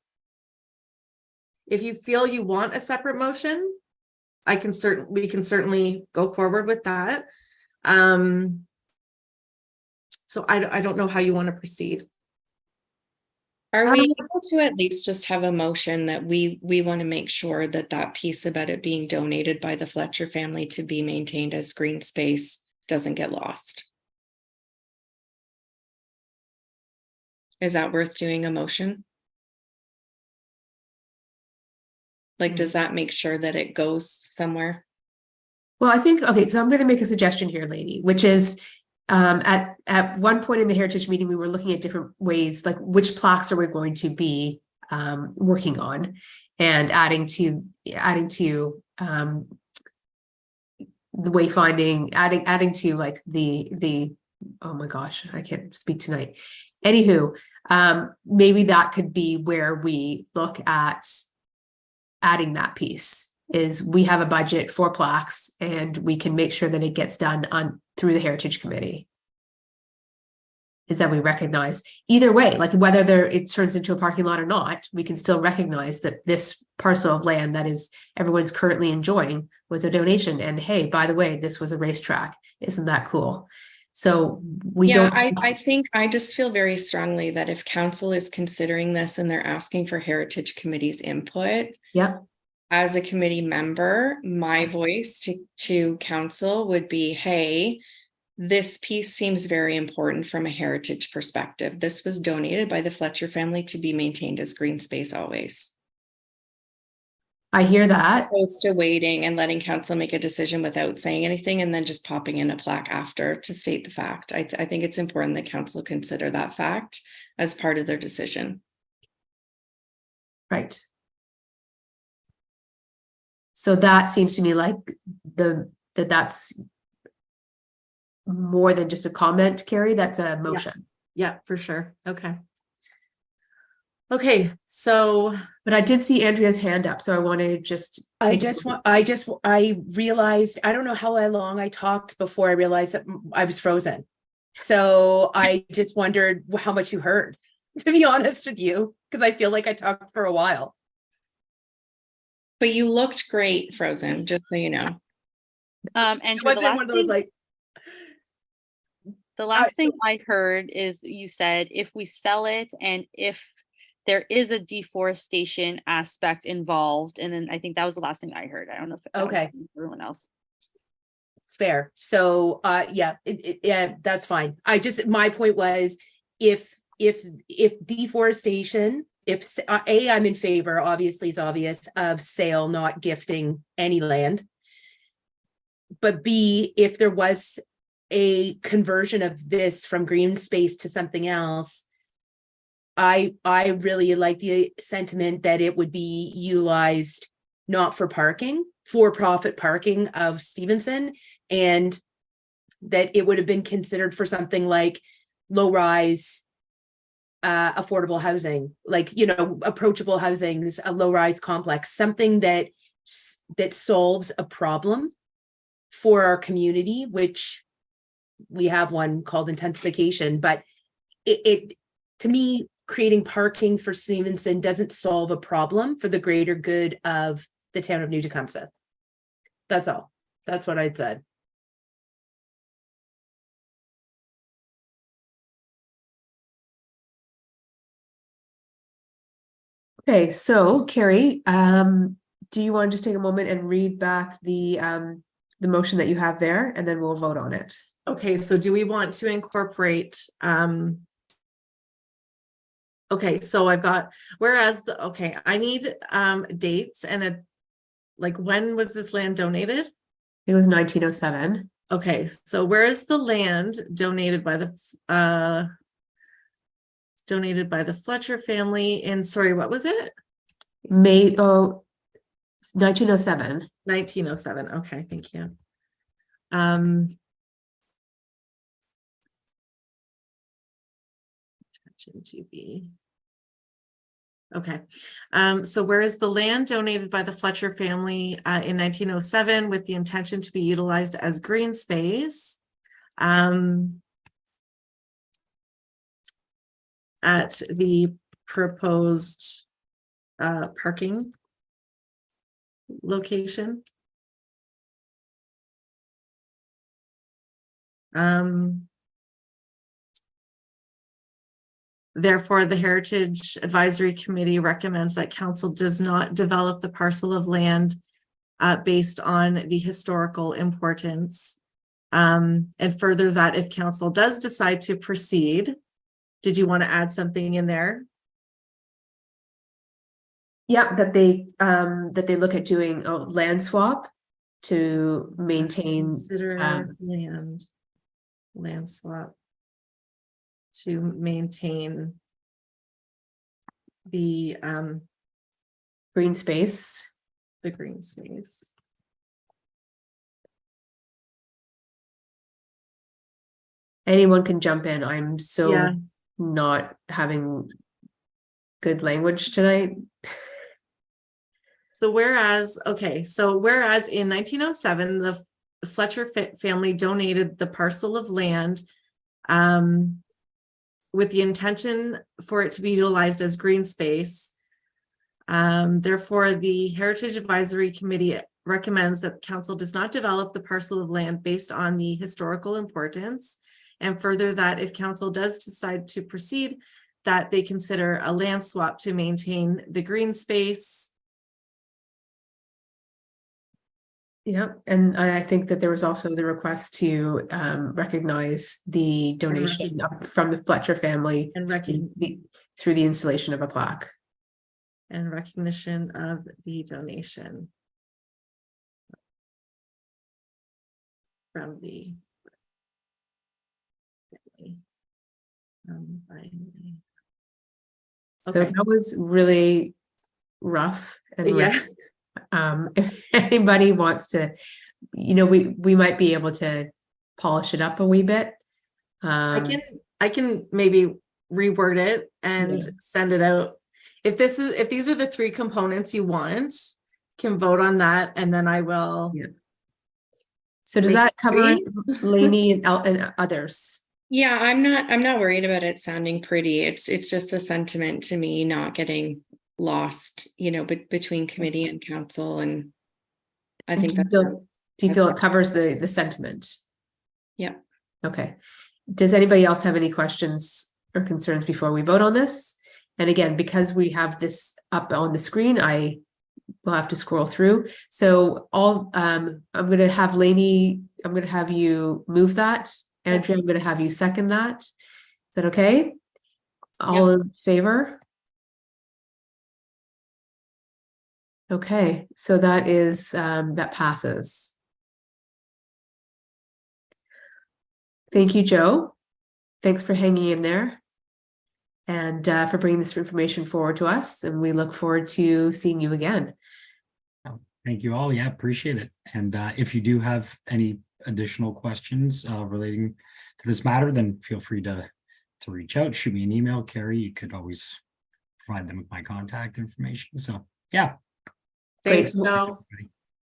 If you feel you want a separate motion, we can certainly go forward with that. So I don't know how you want to proceed. Are we able to at least just have a motion that we want to make sure that that piece about it being donated by the Fletcher family to be maintained as green space doesn't get lost? Is that worth doing a motion? Like, does that make sure that it goes somewhere? Well, I think, okay, so I'm going to make a suggestion here, Lainey, which is at one point in the heritage meeting, we were looking at different ways, like which plaques are we going to be working on, and adding to the wayfinding, adding to like the oh my gosh, I can't speak tonight. Anywho, maybe that could be where we look at adding that piece. Is we have a budget for plaques and we can make sure that it gets done through the Heritage Committee. is that we recognize either way, like whether it turns into a parking lot or not, we can still recognize that this parcel of land that is everyone's currently enjoying was a donation. And hey, by the way, this was a racetrack. Isn't that cool? So we don't. I think I just feel very strongly that if council is considering this and they're asking for Heritage Committee's input, Yep. as a committee member, my voice to council would be, hey, this piece seems very important from a heritage perspective. This was donated by the Fletcher family to be maintained as green space always. I hear that. Opposed to waiting and letting council make a decision without saying anything and then just popping in a plaque after to state the fact. I think it's important that council consider that fact as part of their decision. Right. So that seems to me like that's more than just a comment, Carrie. That's a motion. Yeah, for sure. Okay. Okay, so But I did see Andrea's hand up, so I want to just. I realized, I don't know how long I talked before I realized that I was frozen. So I just wondered how much you heard, to be honest with you, because I feel like I talked for a while. But you looked great, Frozen, just so you know. And It wasn't one of those like, the last thing I heard is you said if we sell it and if there is a deforestation aspect involved, and then I think that was the last thing I heard. I don't know if that was Okay. everyone else. fair. So yeah, yeah, that's fine. My point was if deforestation, if I'm in favor, obviously it's obvious, of sale, not gifting any land. But B, if there was a conversion of this from green space to something else, I really like the sentiment that it would be utilized not for parking, for profit parking of Stevenson, and that it would have been considered for something like low rise affordable housing, like, you know, approachable housing, a low rise complex, something that solves a problem for our community, which we have one called intensification. But it to me, creating parking for Stevenson doesn't solve a problem for the greater good of the town of New Tecumseh. That's all. That's what I'd said. Okay, so Carrie, do you want to just take a moment and read back the motion that you have there, and then we'll vote on it? okay, so do we want to incorporate okay, so I've got, whereas I need dates and like, when was this land donated? It was 1907. Okay, so where is the land donated by the Fletcher family in, sorry, what was it? 1907. 1907. Okay, thank you. Attention to be. Okay, so where is the land donated by the Fletcher family in 1907 with the intention to be utilized as green space at the proposed parking location? Therefore, the Heritage Advisory Committee recommends that council does not develop the parcel of land based on the historical importance. And further, that if council does decide to proceed, did you want to add something in there? Yeah, that they look at doing a land swap to maintain. Consider land swap to maintain the green space. The green space. Anyone can jump in. I'm so Yeah. not having good language tonight. So whereas in 1907, the Fletcher family donated the parcel of land with the intention for it to be utilized as green space. Therefore, the Heritage Advisory Committee recommends that council does not develop the parcel of land based on the historical importance. And further, that if council does decide to proceed, that they consider a land swap to maintain the green space. Yeah, and I think that there was also the request to recognize the donation from the Fletcher family And through the installation of a plaque. And recognition of the donation from the So Okay. that was really rough and Yeah. if anybody wants to, we might be able to polish it up a wee bit. I can maybe reword it and send it out. If these are the three components you want, can vote on that, and then I will. Yeah. So does Make that cover three? Lainey and others? Yeah, I'm not worried about it sounding pretty. It's just a sentiment to me, not getting lost, between committee and council. And I think Do you feel it covers the sentiment? Yeah. Okay. Does anybody else have any questions or concerns before we vote on this? And again, because we have this up on the screen, I will have to scroll through. So I'm going to have Lainey, I'm going to have you move that. Andrea, I'm going to have you second that. Is that okay? All in favor? Okay, so that is, that passes. Thank you, Joe. Thanks for hanging in there and for bringing this information forward to us. And we look forward to seeing you again. Thank you all. Yeah, appreciate it. And if you do have any additional questions relating to this matter, then feel free to reach out, shoot me an email. Carrie, you could always provide them with my contact information. So yeah. Thanks, Great. Joe.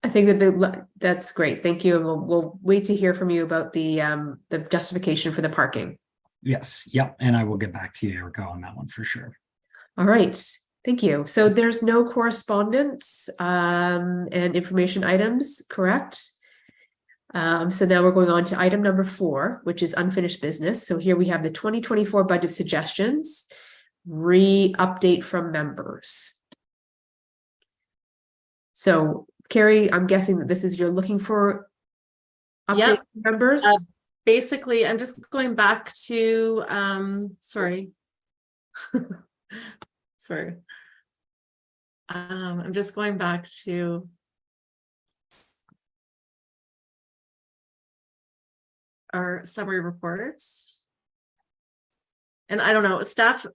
I think that that's great. Thank you. And we'll wait to hear from you about the justification for the parking. Yes. Yep. And I will get back to you, Erica, on that one for sure. All right. Thank you. So there's no correspondence and information items, correct? So now we're going on to item number 4, which is unfinished business. So here we have the 2024 budget suggestions, update from members. So Carrie, I'm guessing that this is you're looking for update Yep. from members. Basically, I'm just going back to sorry. Sorry. I'm just going back to our summary reports. And I don't know, staff,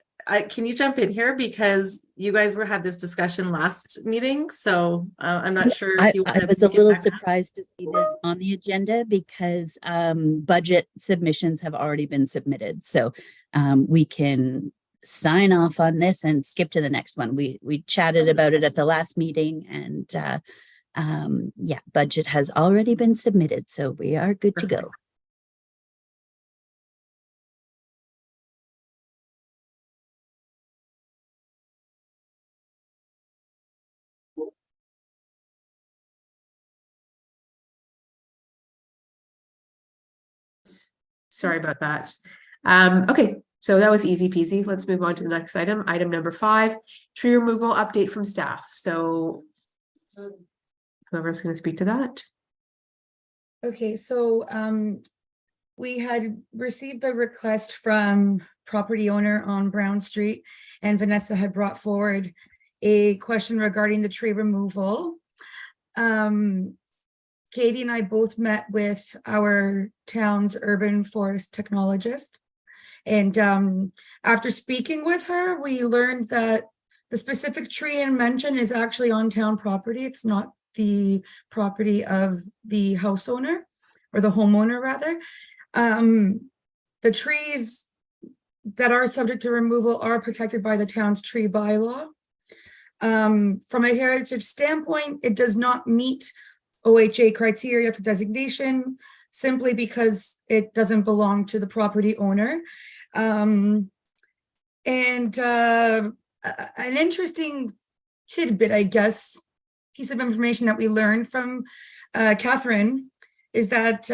can you jump in here because you guys had this discussion last meeting, so I'm not sure if you I was a little surprised to see this on the agenda because budget submissions have already been submitted. So we can sign off on this and skip to the next one. We chatted about it at the last meeting, and yeah, budget has already been submitted, so we are good to go. Sorry about that. Okay, so that was easy peasy. Let's move on to the next item. Item number 5, tree removal update from staff. So whoever's going to speak to that. Okay, so we had received the request from property owner on Brown Street, and Vanessa had brought forward a question regarding the tree removal. Katie and I both met with our town's urban forest technologist. And after speaking with her, we learned that the specific tree in mention is actually on town property. It's not the property of the house owner or the homeowner rather. The trees that are subject to removal are protected by the town's tree bylaw. From a heritage standpoint, it does not meet OHA criteria for designation simply because it doesn't belong to the property owner. And an interesting tidbit, I guess, piece of information that we learned from Catherine is that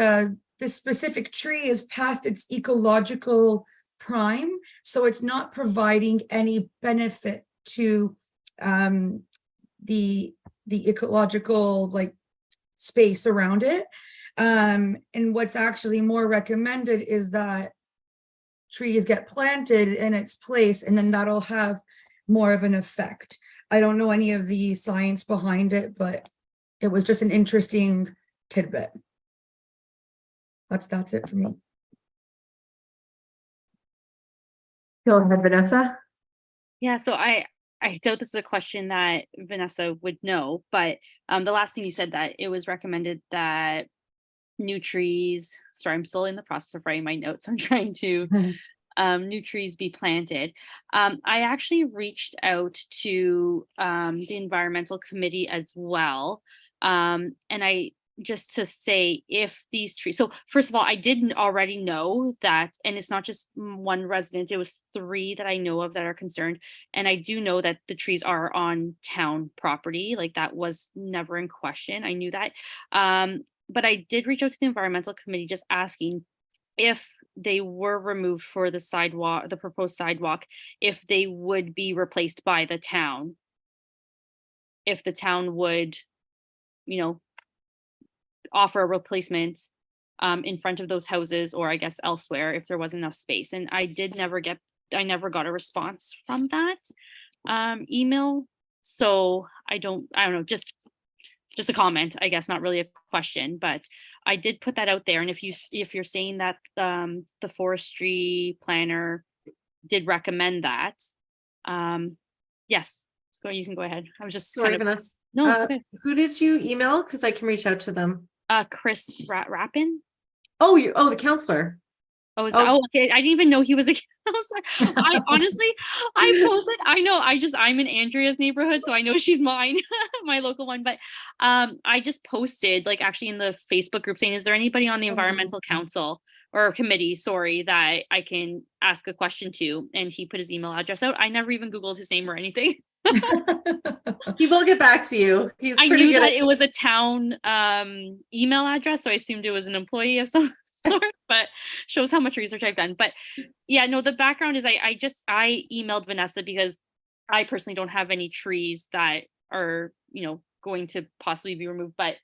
this specific tree is past its ecological prime, so it's not providing any benefit to the ecological like space around it. And what's actually more recommended is that trees get planted in its place, and then that'll have more of an effect. I don't know any of the science behind it, but it was just an interesting tidbit. That's it for me. Go ahead, Vanessa. Yeah, so I doubt this is a question that Vanessa would know, but the last thing you said that it was recommended that new trees, sorry, I'm still in the process of writing my notes. I'm trying to new trees be planted. I actually reached out to the environmental committee as well. And I just to say if these trees, so first of all, I didn't already know that, and it's not just one resident, it was 3 that I know of that are concerned. And I do know that the trees are on town property, like that was never in question. I knew that. But I did reach out to the environmental committee just asking if they were removed for the sidewalk, the proposed sidewalk, if they would be replaced by the town. If the town would, offer a replacement in front of those houses, or I guess elsewhere if there wasn't enough space. And I never got a response from that email. So I don't know, just a comment, I guess, not really a question, but I did put that out there. And if you're saying that the forestry planner did recommend that, yes, you can go ahead. I was just Sorry, Vanessa. no, it's okay. Who did you email? Because I can reach out to them. Chris Rappin. The counselor. Okay. I didn't even know he was a counselor. I honestly, I'm in Andrea's neighborhood, so I know she's mine, my local one. But I just posted, like, actually in the Facebook group saying, is there anybody on the environmental council or committee, sorry, that I can ask a question to? And he put his email address out. I never even Googled his name or anything. He will get back to you. I knew that it was a town email address, so I assumed it was an employee of some sort, but shows how much research I've done. But yeah, no, the background is I emailed Vanessa because I personally don't have any trees that are, going to possibly be removed, but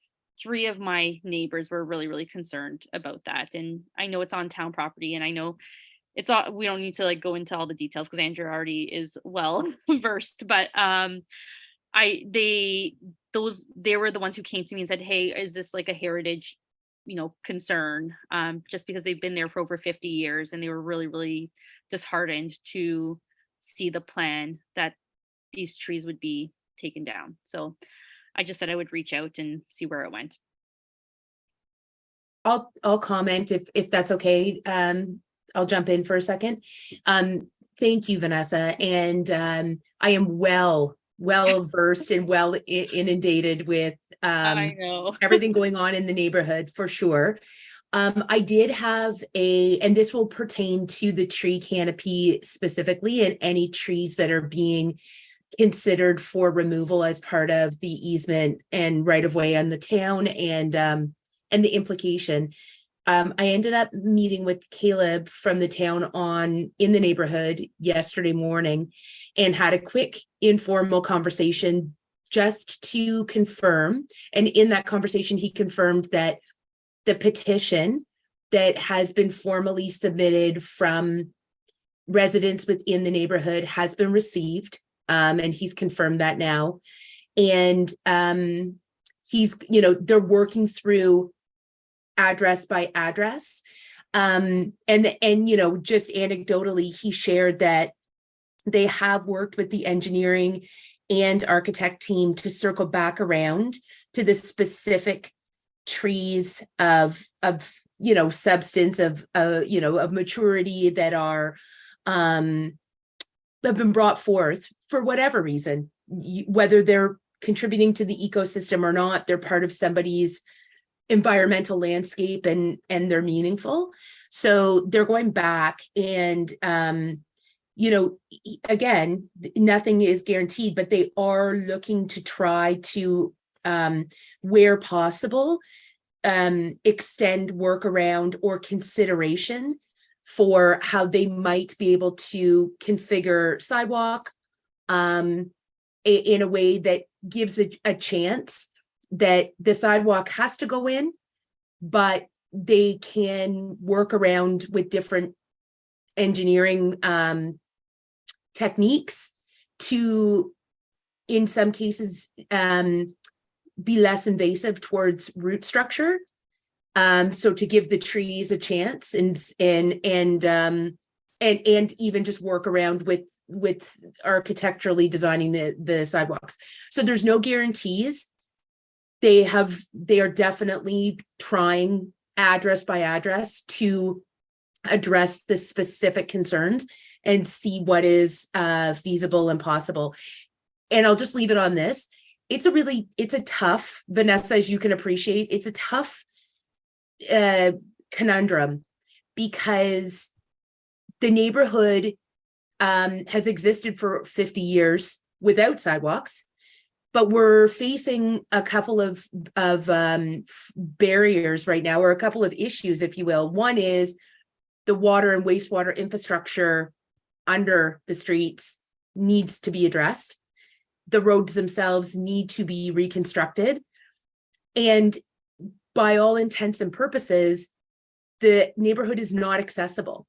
3 of my neighbors were really, really concerned about that. And I know it's on town property, and I know it's all, we don't need to like go into all the details because Andrew already is well versed, but they were the ones who came to me and said, hey, is this like a heritage, concern? Just because they've been there for over 50 years, and they were really, really disheartened to see the plan that these trees would be taken down. So I just said I would reach out and see where it went. I'll comment if that's okay. I'll jump in for a second. Thank you, Vanessa. And I am well versed and well inundated with I know. everything going on in the neighborhood for sure. I did have and this will pertain to the tree canopy specifically, and any trees that are being considered for removal as part of the easement and right of way on the town, and the implication. I ended up meeting with Caleb from the town in the neighborhood yesterday morning, and had a quick informal conversation just to confirm. And in that conversation, he confirmed that the petition that has been formally submitted from residents within the neighborhood has been received. And he's confirmed that now. And he's, they're working through address by address. And just anecdotally, he shared that they have worked with the engineering and architect team to circle back around to the specific trees of substance of maturity that are have been brought forth for whatever reason, whether they're contributing to the ecosystem or not, they're part of somebody's environmental landscape and they're meaningful. So they're going back and, you know, again, nothing is guaranteed, but they are looking to try to, where possible, extend workaround or consideration for how they might be able to configure sidewalk in a way that gives a chance that the sidewalk has to go in, but they can work around with different engineering techniques to, in some cases, be less invasive towards root structure. So to give the trees a chance and even just work around with architecturally designing the sidewalks. So there's no guarantees. They are definitely trying address by address to address the specific concerns and see what is feasible and possible. And I'll just leave it on this. It's a tough, Vanessa, as you can appreciate, it's a tough conundrum, because the neighborhood has existed for 50 years without sidewalks, but we're facing a couple of barriers right now, or a couple of issues, if you will. One is the water and wastewater infrastructure under the streets needs to be addressed. The roads themselves need to be reconstructed. And by all intents and purposes, the neighborhood is not accessible.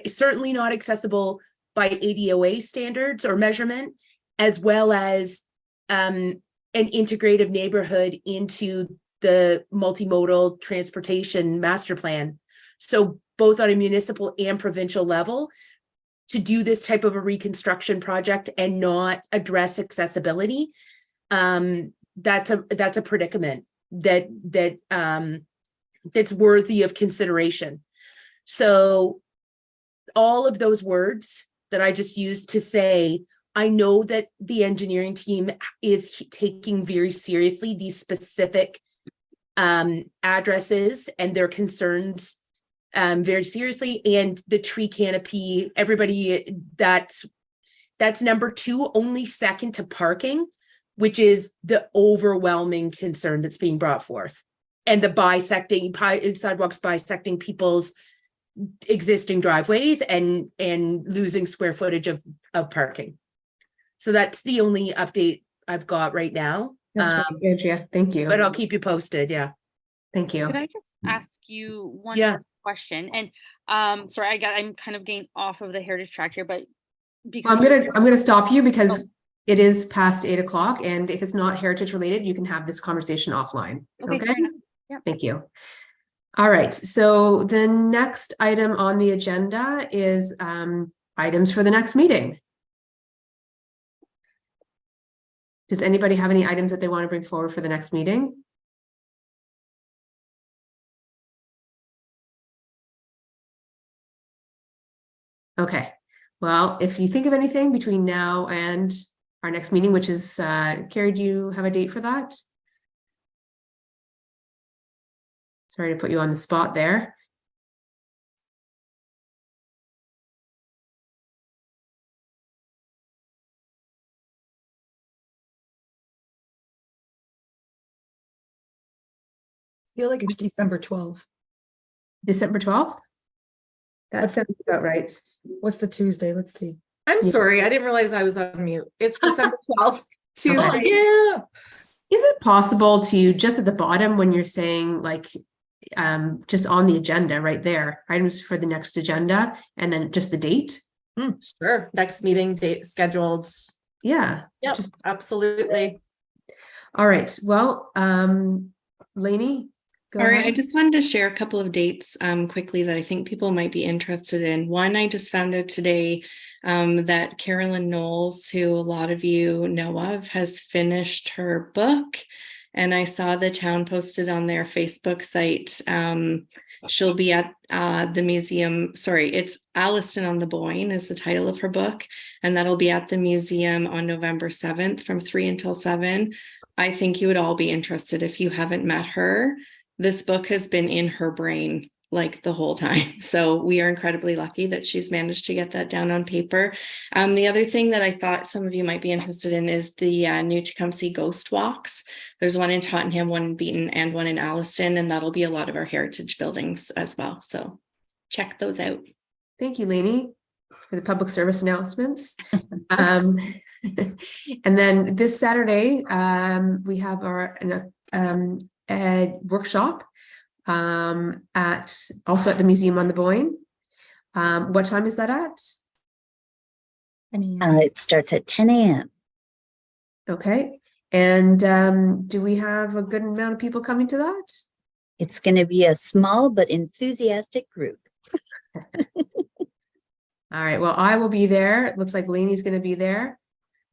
Certainly not accessible by ADOA standards or measurement, as well as an integrative neighborhood into the multimodal transportation master plan. So both on a municipal and provincial level, to do this type of a reconstruction project and not address accessibility, that's a predicament that's worthy of consideration. So all of those words that I just used to say, I know that the engineering team is taking very seriously these specific addresses and their concerns very seriously. And the tree canopy, everybody, that's number two, only second to parking, which is the overwhelming concern that's being brought forth. And the sidewalks bisecting people's existing driveways and losing square footage of parking. So that's the only update I've got right now. That's great, Andrea. Thank you. But I'll keep you posted. Yeah. Thank you. Could I just ask you one Yeah. more question? And sorry, I'm kind of getting off of the heritage track here, but because I'm gonna stop you because it is past 8 o'clock, and if it's not heritage related, you can have this conversation offline. Okay, fair enough. Yeah. Thank you. All right, so the next item on the agenda is items for the next meeting. Does anybody have any items that they want to bring forward for the next meeting? Okay, well, if you think of anything between now and our next meeting, which is, Carrie, do you have a date for that? Sorry to put you on the spot there. I feel like it's December 12th. December 12th? That sounds about right. What's the Tuesday? Let's see. I'm Yeah. sorry, I didn't realize I was on mute. It's December 12th, Tuesday. Okay. Yeah. Is it possible to, just at the bottom, when you're saying like, just on the agenda right there, items for the next agenda, and then just the date? Sure. Next meeting date scheduled. Yeah. Yep, Just, absolutely. all right. Well, Lainey, go All right, I ahead. just wanted to share a couple of dates quickly that I think people might be interested in. One, I just found out today that Carolyn Knowles, who a lot of you know of, has finished her book. And I saw the town posted on their Facebook site. She'll be at the museum. Sorry, it's Alliston on the Boyne is the title of her book. And that'll be at the museum on November 7th from 3 until 7. I think you would all be interested if you haven't met her. This book has been in her brain like the whole time. So we are incredibly lucky that she's managed to get that down on paper. The other thing that I thought some of you might be interested in is the new Tecumseh Ghost Walks. There's one in Tottenham, one in Beaton, and one in Alliston, and that'll be a lot of our heritage buildings as well. So check those out. Thank you, Lainey, for the public service announcements. And then this Saturday, we have our workshop also at the Museum on the Boyne. What time is that at? It starts at 10 a.m. Okay. And do we have a good amount of people coming to that? It's going to be a small but enthusiastic group. All right. Well, I will be there. It looks like Lainey's going to be there.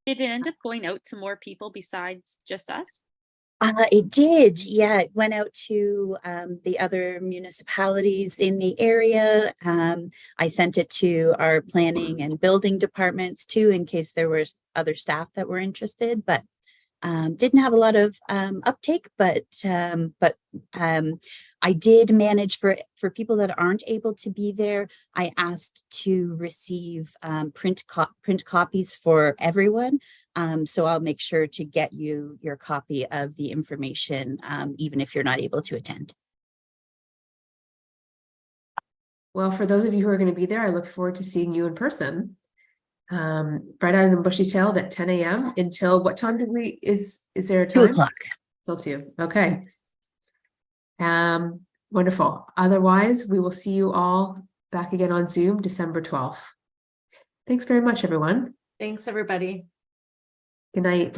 Did it end up going out to more people besides just us? It did. Yeah, it went out to the other municipalities in the area. I sent it to our planning and building departments too, in case there was other staff that were interested, but didn't have a lot of uptake, but I did manage for people that aren't able to be there. I asked to receive print copies for everyone. So I'll make sure to get you your copy of the information, even if you're not able to attend. Well, for those of you who are going to be there, I look forward to seeing you in person. Bright Eyed and Bushy Tailed at 10 a.m. until what time did we, is there a time? 2 o'clock. Till 2. Okay. Wonderful. Otherwise, we will see you all back again on Zoom December 12th. Thanks very much, everyone. Thanks, everybody. Good night.